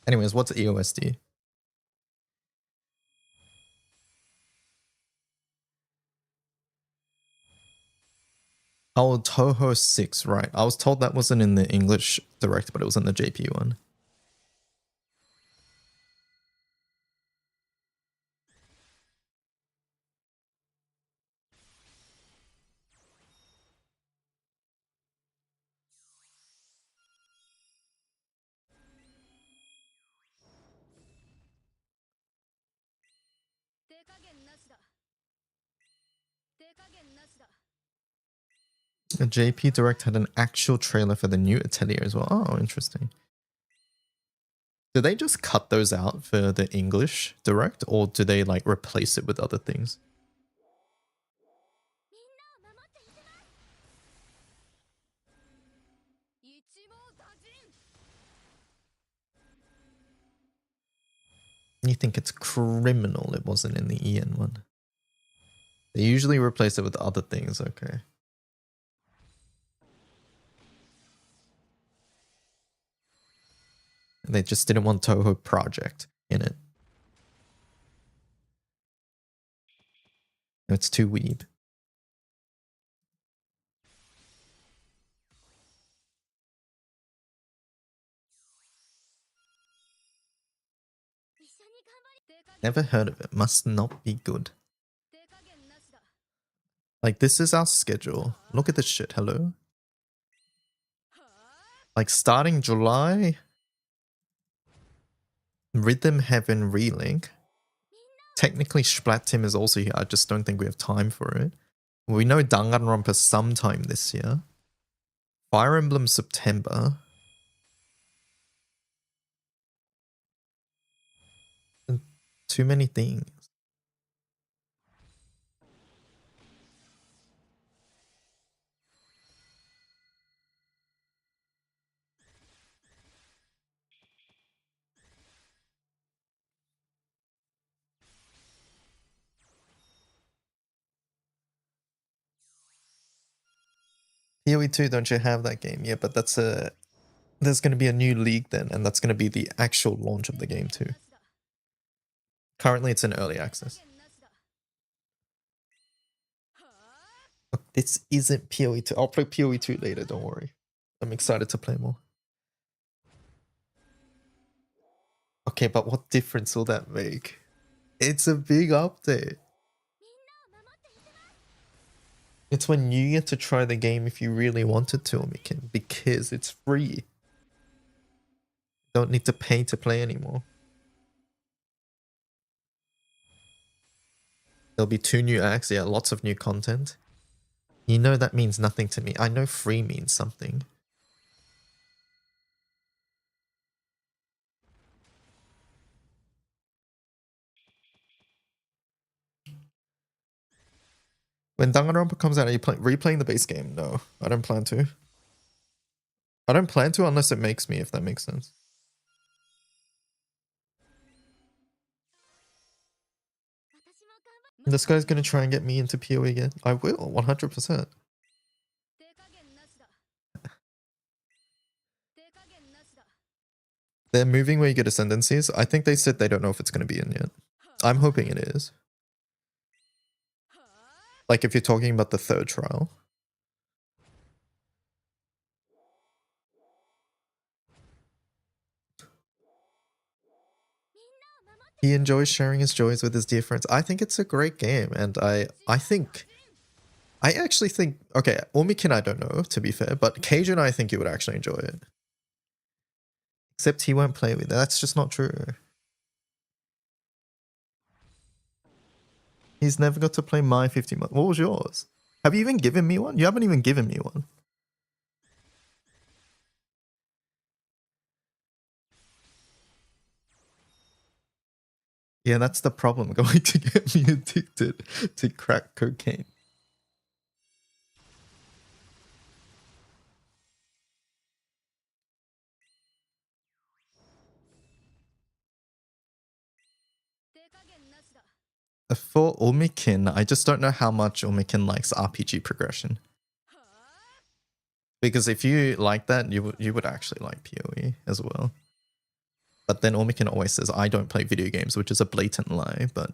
Anyways, what's EOSD? Oh, Toho 6, right. I was told that wasn't in the English direct, but it was in the JP one. The JP Direct had an actual trailer for the new Atelier as well. Oh, interesting. Do they just cut those out for the English Direct, or do they like replace it with other things? You think it's criminal it wasn't in the EN one? They usually replace it with other things, okay. They just didn't want Toho Project in it. It's too weeb. Never heard of it. Must not be good. Like, this is our schedule. Look at this shit. Hello? Like, starting July... Rhythm Heaven Relink. Technically, Splat Tim is also here. I just don't think we have time for it. We know Danganronpa sometime this year. Fire Emblem September. Too many things. PoE 2, don't you have that game? Yeah, but that's a... There's going to be a new league then, and that's going to be the actual launch of the game too. Currently, it's in early access. Look, this isn't PoE 2. I'll play PoE 2 later, don't worry. I'm excited to play more. Okay, but what difference will that make? It's a big update. It's when you get to try the game if you really wanted to, Mikin, because it's free. Don't need to pay to play anymore. There'll be 2 new acts, yeah, lots of new content. You know that means nothing to me. I know free means something. When Danganronpa comes out, are you replaying the base game? No, I don't plan to. I don't plan to unless it makes me, if that makes sense. This guy's gonna try and get me into PoE again. I will, 100%. They're moving where you get ascendancies. I think they said they don't know if it's gonna be in yet. I'm hoping it is. Like if you're talking about the 3rd trial. He enjoys sharing his joys with his dear friends. I think it's a great game, and I actually think, okay, Omikin I don't know, to be fair, but Cajun I think you would actually enjoy it. Except he won't play with it. That's just not true. He's never got to play my 50 months. What was yours? Have you even given me one? You haven't even given me one. Yeah, that's the problem, going to get me addicted to crack cocaine. For Omikin, I just don't know how much Omikin likes RPG progression. Because if you like that, you would actually like PoE as well. But then Omikin always says, I don't play video games, which is a blatant lie, but...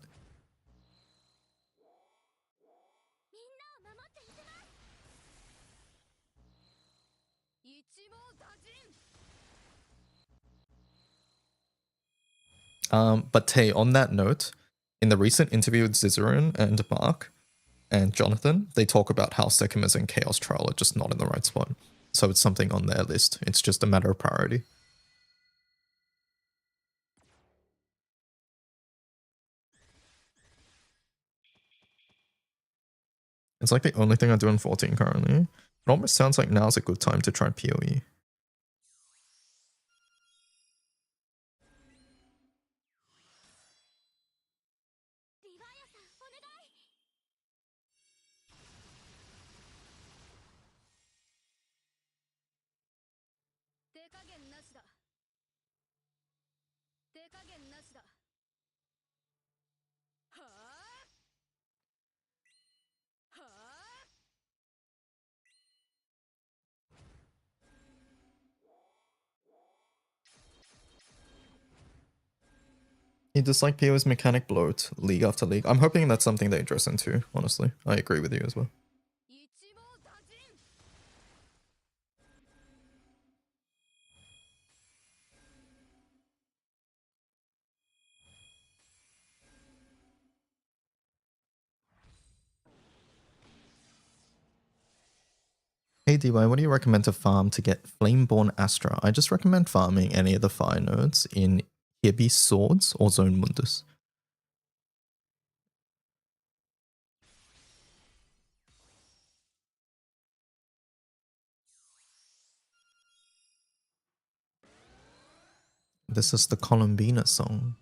But Tay, on that note, in the recent interview with Zizaran and Mark and Jonathan, they talk about how Sekimas and Chaos Trial are just not in the right spot. So it's something on their list. It's just a matter of priority. It's like the only thing I do in 14 currently. It almost sounds like now's a good time to try PoE. You dislike PoE's mechanic bloat, league after league. I'm hoping that's something they address into, honestly. I agree with you as well. Hey DY, what do you recommend to farm to get Flameborn Astra? I just recommend farming any of the fire nodes in Hibi Swords or Zone Mundus. This is the Columbina song.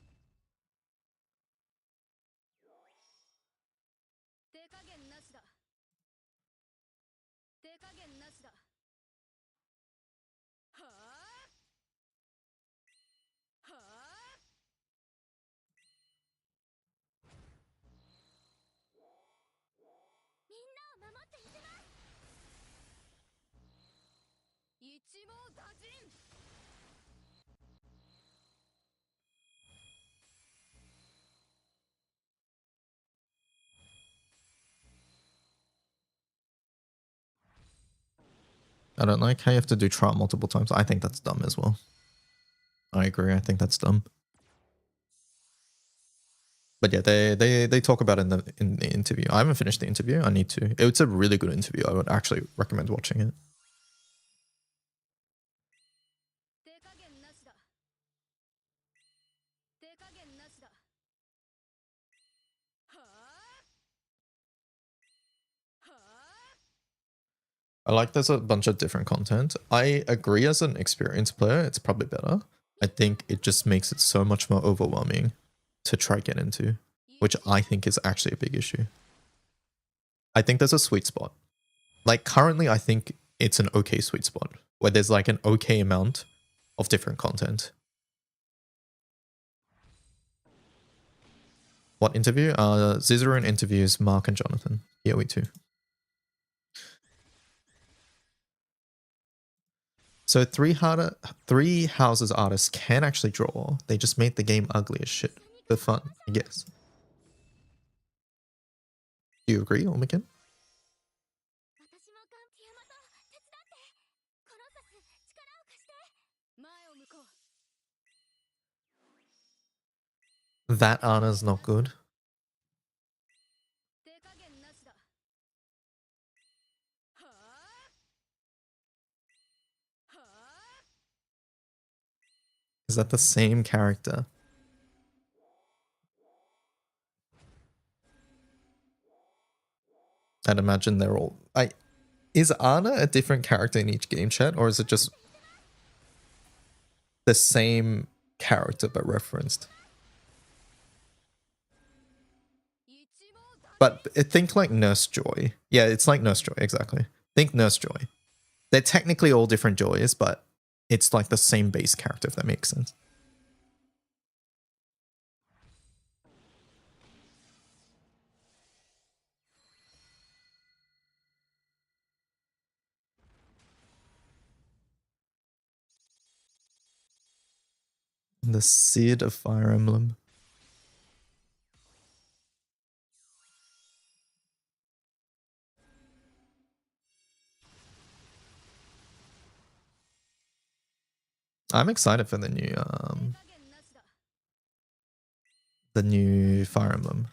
I don't like how you have to do trial multiple times. I think that's dumb as well. I agree, I think that's dumb. But yeah, they talk about it in the interview. I haven't finished the interview. I need to. It's a really good interview. I would actually recommend watching it. I like there's a bunch of different content. I agree as an experienced player, it's probably better. I think it just makes it so much more overwhelming to try get into, which I think is actually a big issue. I think there's a sweet spot. Like currently, I think it's an okay sweet spot where there's like an okay amount of different content. What interview? Zizaroon interviews Mark and Jonathan. Yeah, we too. So three houses artists can actually draw. They just made the game ugly as shit for fun, I guess. Do you agree, Omikin? That Anna's not good. Is that the same character? I'd imagine they're all... Is Anna a different character in each game chat, or is it just the same character but referenced? But think like Nurse Joy. Yeah, it's like Nurse Joy, exactly. Think Nurse Joy. They're technically all different Joys, but it's like the same base character, if that makes sense. The Sid of Fire Emblem. I'm excited for the new Fire Emblem.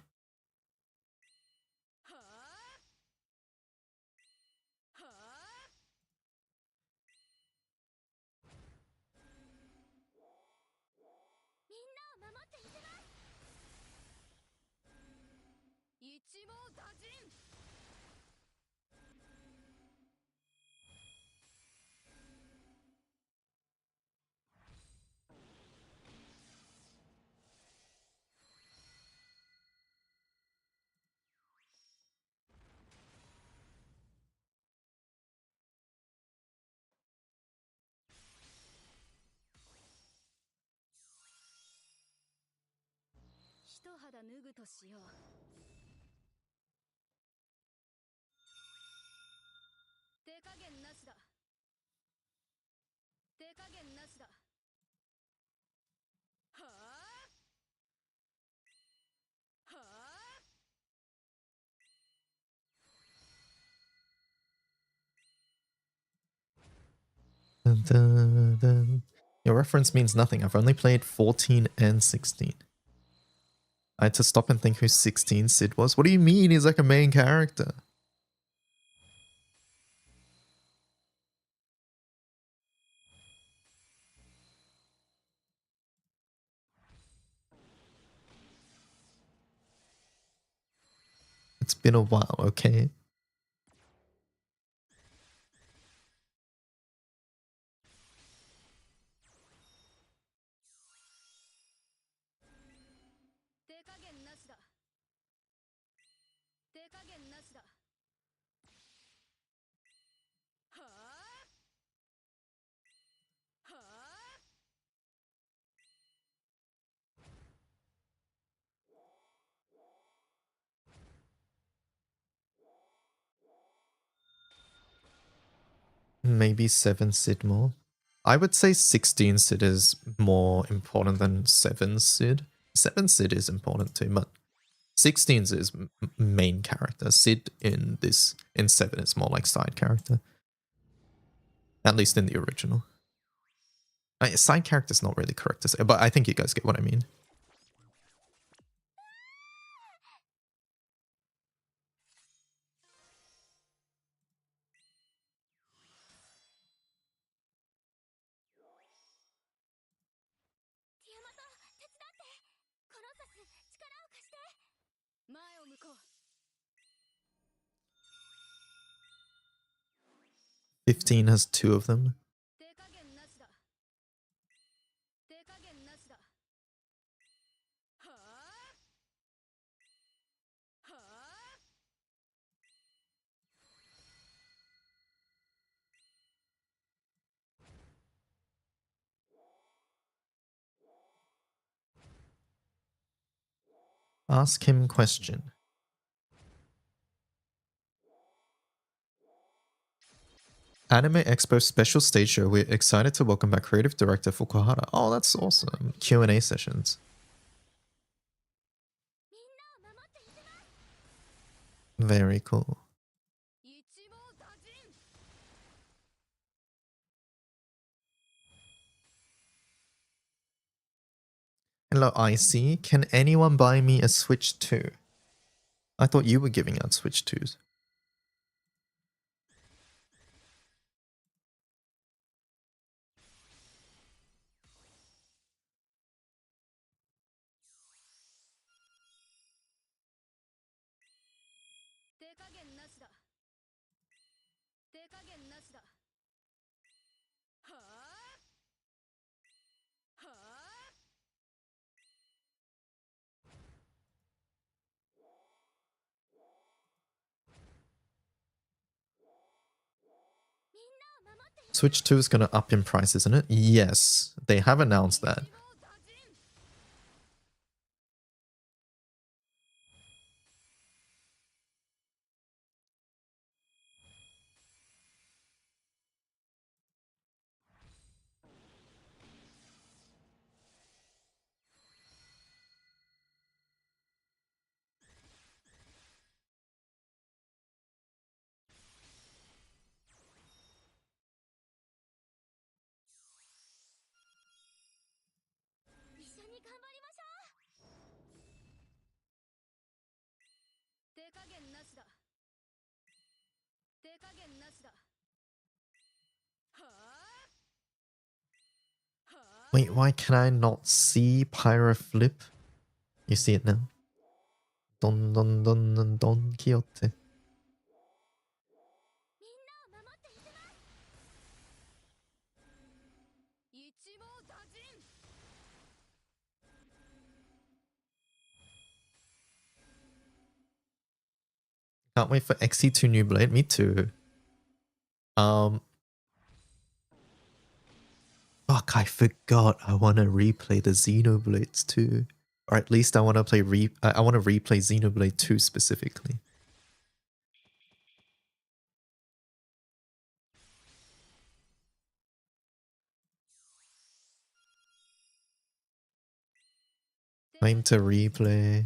Dun, dun, dun. Your reference means nothing. I've only played 14 and 16. I had to stop and think who 16 Sid was. What do you mean he's like a main character? It's been a while, okay? Maybe 7 Sid more. I would say 16 Sid is more important than 7 Sid. 7 Sid is important too, but 16 is main character. Sid in 7 is more like side character. At least in the original. Side character is not really correct to say, but I think you guys get what I mean. 15 has 2 of them. Ask him question. Anime Expo special stage show. We're excited to welcome back creative director Fukuhara. Oh, that's awesome. Q&A sessions. Very cool. Hello, IC. Can anyone buy me a Switch 2? I thought you were giving out Switch 2s. Switch 2 is going to up in price, isn't it? Yes, they have announced that. Wait, why can I not see Pyro Flip? You see it now. Don don don don Don Quixote. Can't wait for XE2 New Blade. Me too. Fuck, I forgot. I want to replay the Xenoblades too. Or at least I want to play I want to replay Xenoblade 2 specifically. Time to replay.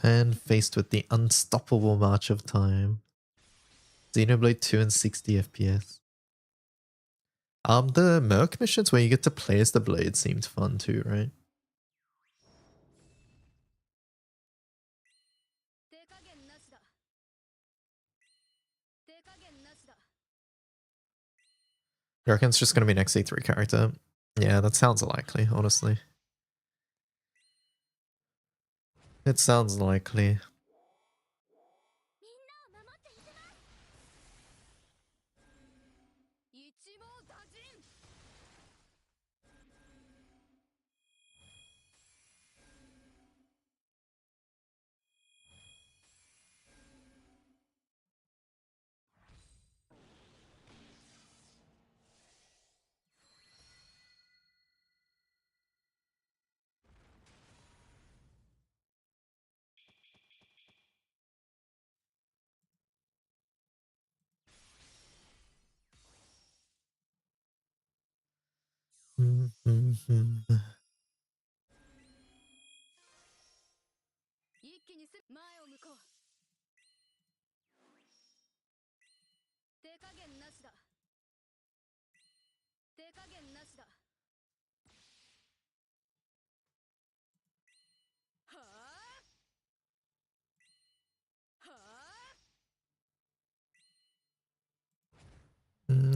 Man faced with the unstoppable march of time. Xenoblade 2 and 60 FPS. The Merc missions where you get to play as the Blade seemed fun too, right? You reckon it's just going to be an XE3 character? Yeah, that sounds likely, honestly. It sounds likely.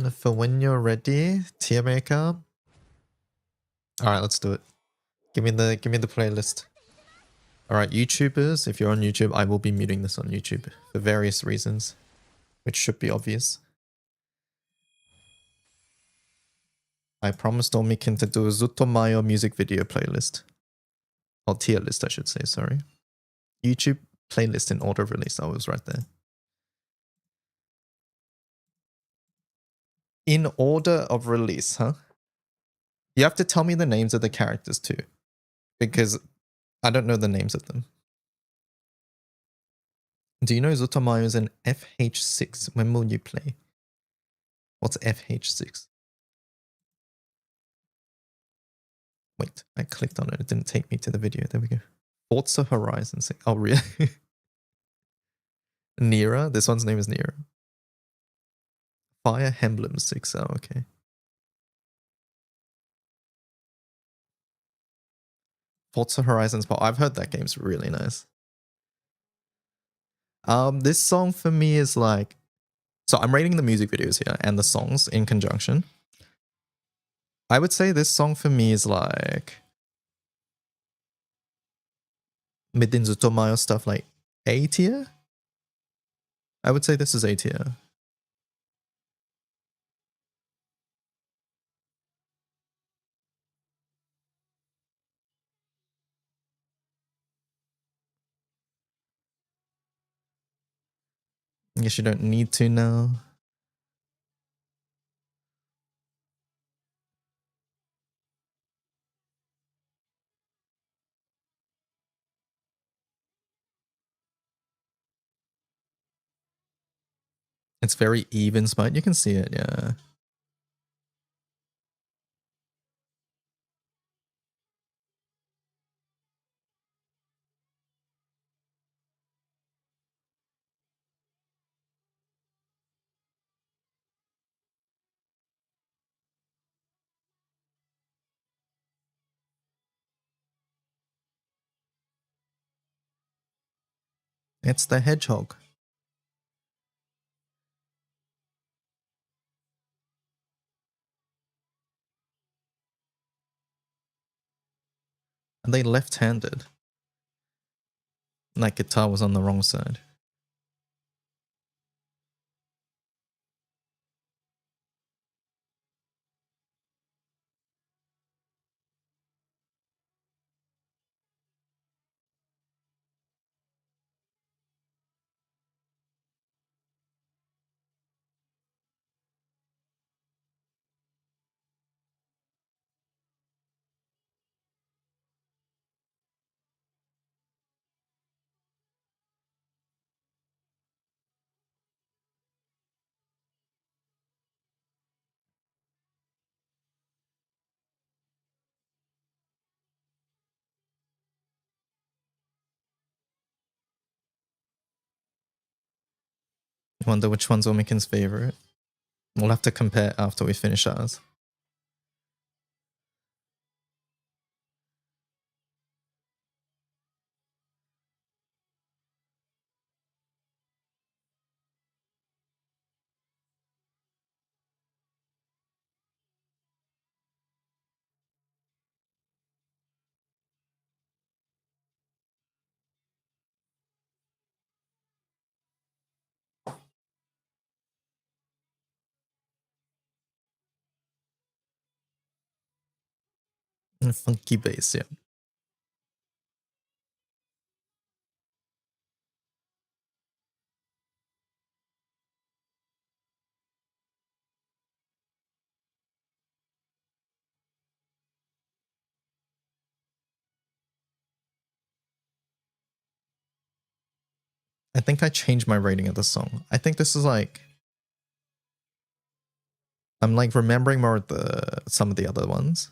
For when you're ready, tier makeup. All right, let's do it. Give me the playlist. All right, YouTubers, if you're on YouTube, I will be muting this on YouTube for various reasons, which should be obvious. I promised Omikin to do a Zutomayo music video playlist. Or tier list, I should say, sorry. YouTube playlist in order of release. I was right there. In order of release, huh? You have to tell me the names of the characters too, because I don't know the names of them. Do you know Zutomayo is an FH6? When will you play? What's FH6? Wait, I clicked on it. It didn't take me to the video. There we go. Forza Horizon 6. Oh, really? Nira? This one's name is Nira. Fire Emblem 6. Oh, okay. Forza Horizon Spot. I've heard that game's really nice. This song for me is like... So I'm rating the music videos here and the songs in conjunction. I would say this song for me is like... Midin Zutomayo stuff like A tier? I would say this is A tier. I guess you don't need to now. It's very even spot. You can see it, yeah. It's the hedgehog. Are they left-handed? That guitar was on the wrong side. Wonder which one's Omikin's favorite. We'll have to compare after we finish ours. Funky bass, yeah. I think I changed my rating of the song. I think this is like... I'm like remembering more of some of the other ones.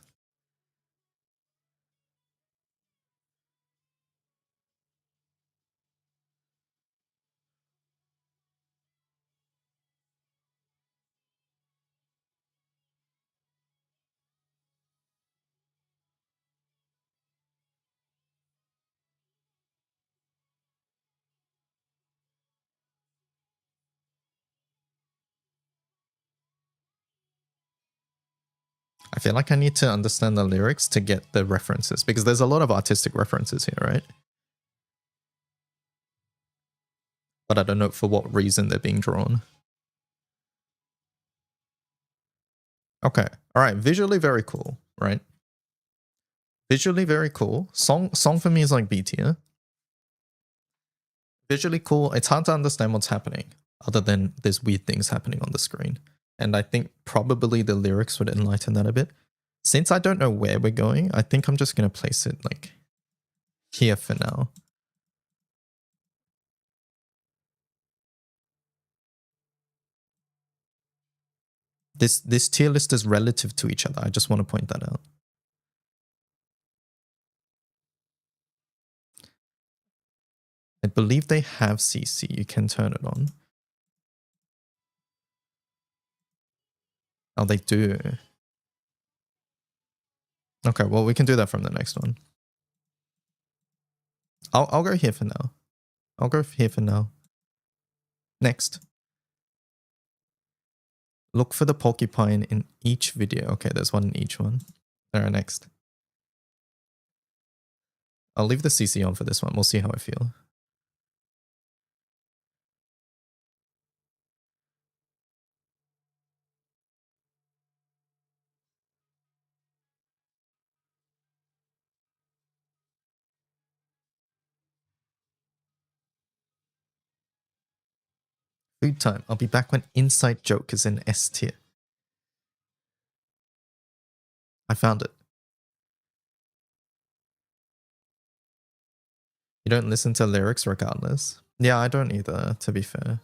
I feel like I need to understand the lyrics to get the references, because there's a lot of artistic references here, right? But I don't know for what reason they're being drawn. Okay. All right. Visually very cool, right? Visually very cool. Song for me is like B tier. Visually cool. It's hard to understand what's happening other than there's weird things happening on the screen. And I think probably the lyrics would enlighten that a bit. Since I don't know where we're going, I think I'm just going to place it like here for now. This tier list is relative to each other. I just want to point that out. I believe they have CC. You can turn it on. Oh, they do. Okay, well, we can do that from the next one. I'll go here for now. I'll go here for now. Next. Look for the porcupine in each video. Okay, there's one in each one. Alright, next. I'll leave the CC on for this one. We'll see how I feel. Food time. I'll be back when Inside Joke is in S tier. I found it. You don't listen to lyrics regardless. Yeah, I don't either, to be fair.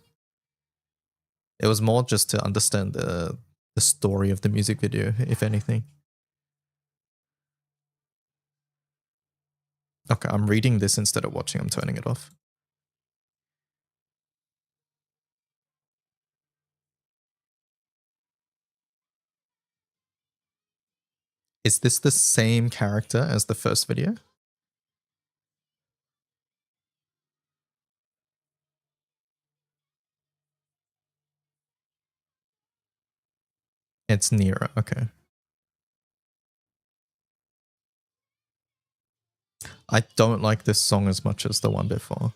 It was more just to understand the story of the music video, if anything. Okay, I'm reading this instead of watching. I'm turning it off. Is this the same character as the first video? It's Nira, okay. I don't like this song as much as the one before.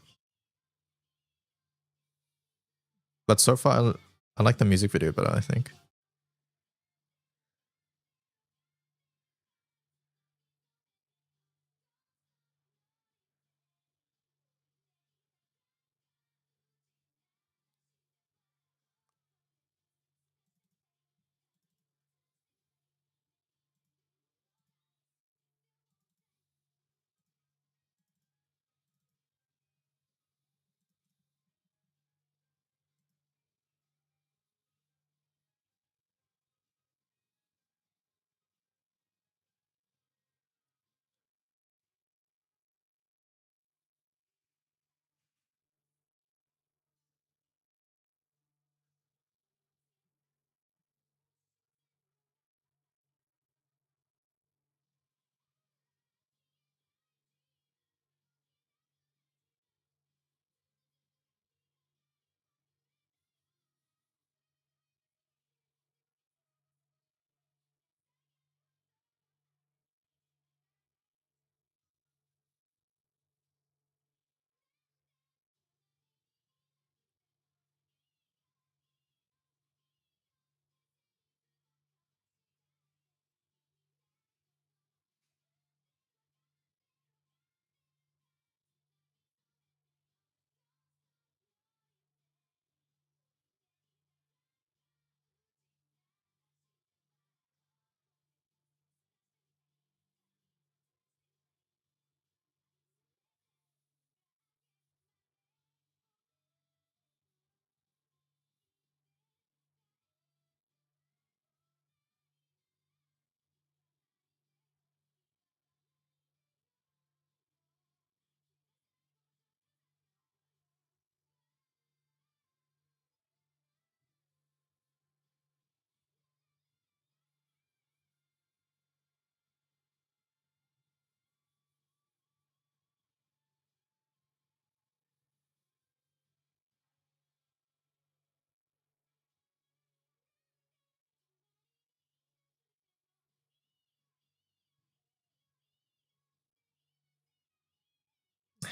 But so far, I like the music video better, I think.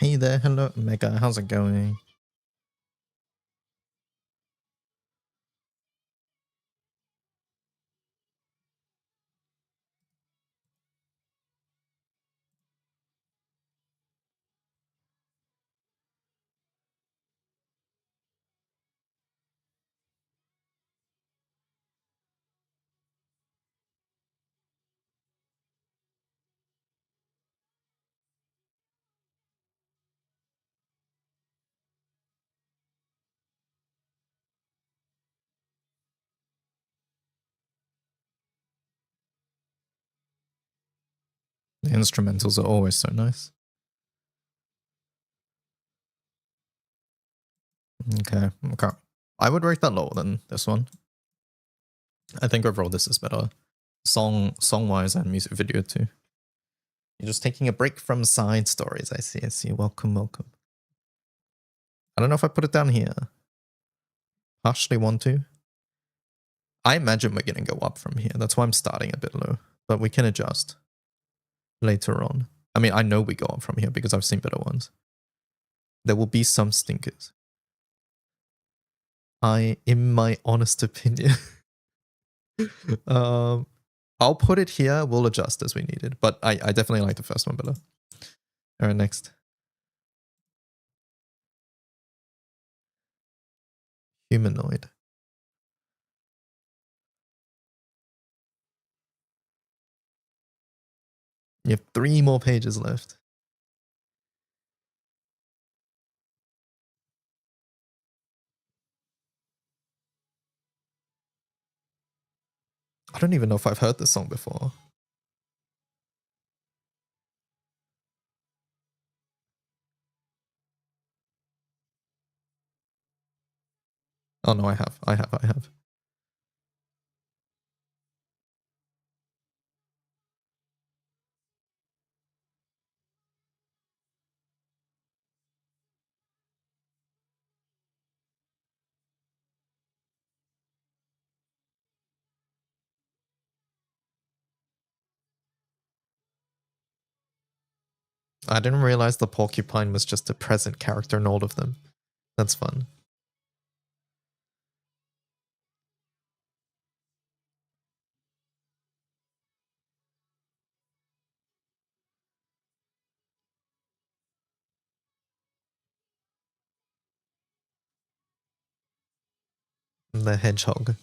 Hey there, hello Mega, how's it going? The instrumentals are always so nice. Okay. I would rate that lower than this one. I think overall this is better. Song-wise and music video too. You're just taking a break from side stories. I see. Welcome. I don't know if I put it down here. Partially want to. I imagine we're going to go up from here. That's why I'm starting a bit low. But we can adjust later on. I mean, I know we go up from here because I've seen better ones. There will be some stinkers. In my honest opinion, I'll put it here. We'll adjust as we need it. But I definitely like the first one better. All right, next. Humanoid. You have 3 more pages left. I don't even know if I've heard this song before. Oh no, I have. I didn't realize the porcupine was just a present character in all of them. That's fun. The hedgehog.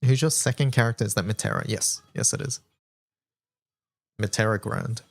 Who's your second character? Is that Mitera? Yes, it is. Mitera Grand.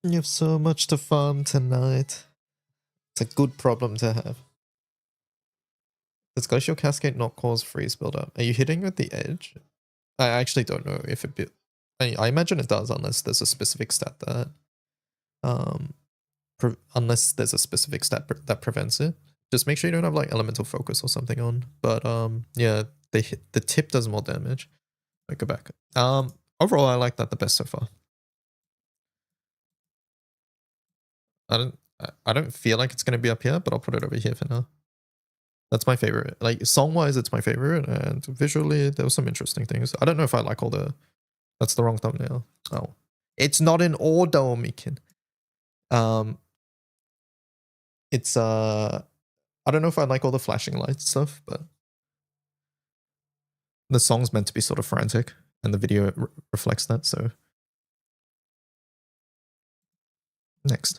You have so much to farm tonight. It's a good problem to have. Does Glacial Cascade not cause freeze buildup? Are you hitting at the edge? I actually don't know if it... I imagine it does unless there's a specific stat that... unless there's a specific stat that prevents it. Just make sure you don't have like elemental focus or something on. But yeah, the tip does more damage. I go back. Overall, I like that the best so far. I don't feel like it's gonna be up here, but I'll put it over here for now. That's my favorite. Like song-wise, it's my favorite, and visually there were some interesting things. I don't know if I like all the... That's the wrong thumbnail. Oh, it's not in order, Mikin. It's I don't know if I like all the flashing lights stuff, but the song's meant to be sort of frantic, and the video reflects that. So next.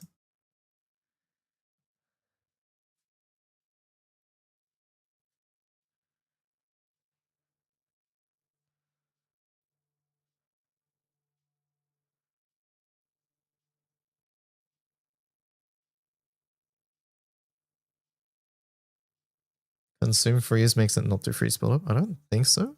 Consume freeze makes it not do freeze build up. I don't think so.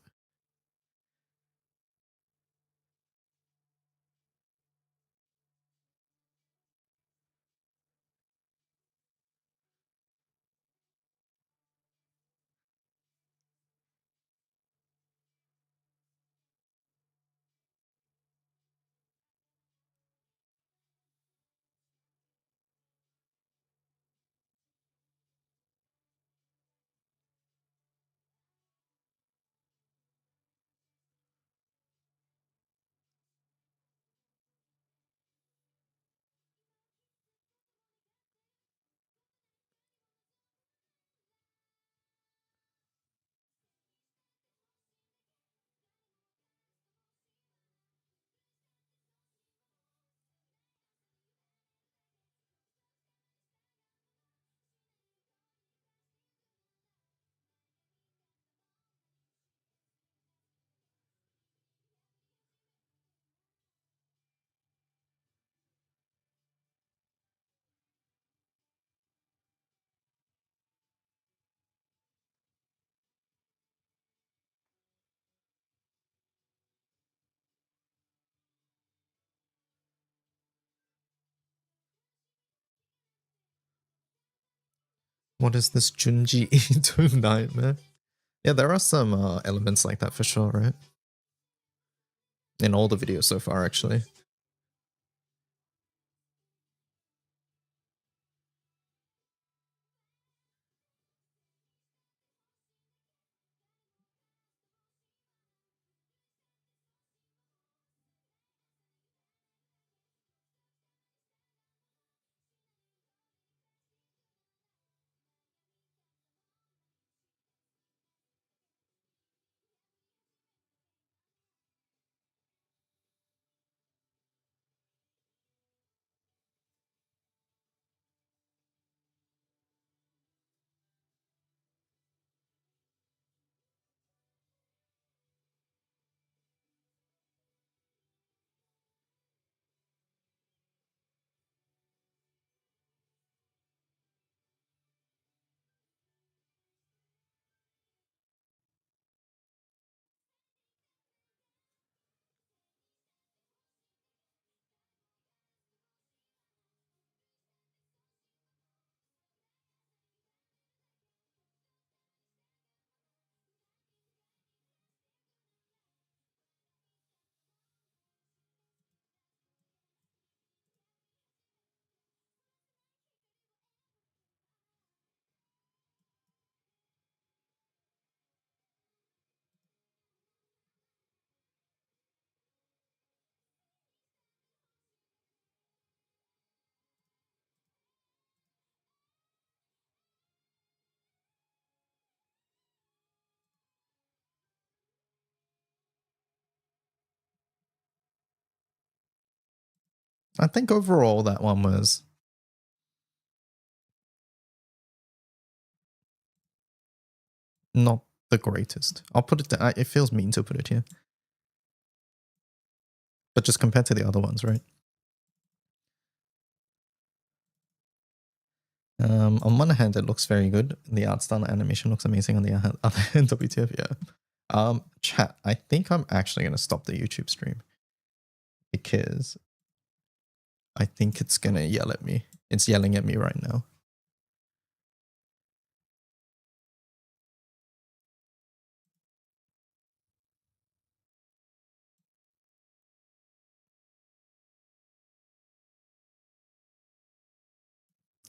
What is this Junji Ito nightmare? Yeah, there are some elements like that for sure, right? In all the videos so far, actually. I think overall that one was not the greatest. I'll put it down. It feels mean to put it here. But just compared to the other ones, right? On one hand, it looks very good. The art style and animation looks amazing. On the other hand, WTF, yeah. Chat, I think I'm actually going to stop the YouTube stream because I think it's going to yell at me. It's yelling at me right now.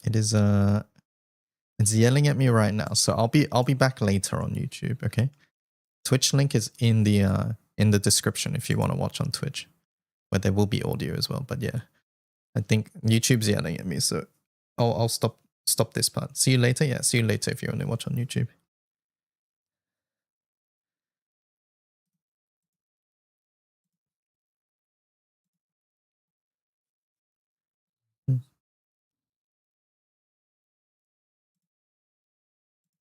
It is it's yelling at me right now. So I'll be back later on YouTube, okay? Twitch link is in the description if you want to watch on Twitch, where there will be audio as well. But yeah, I think YouTube's yelling at me, so I'll stop this part. See you later. Yeah, see you later if you want to watch on YouTube.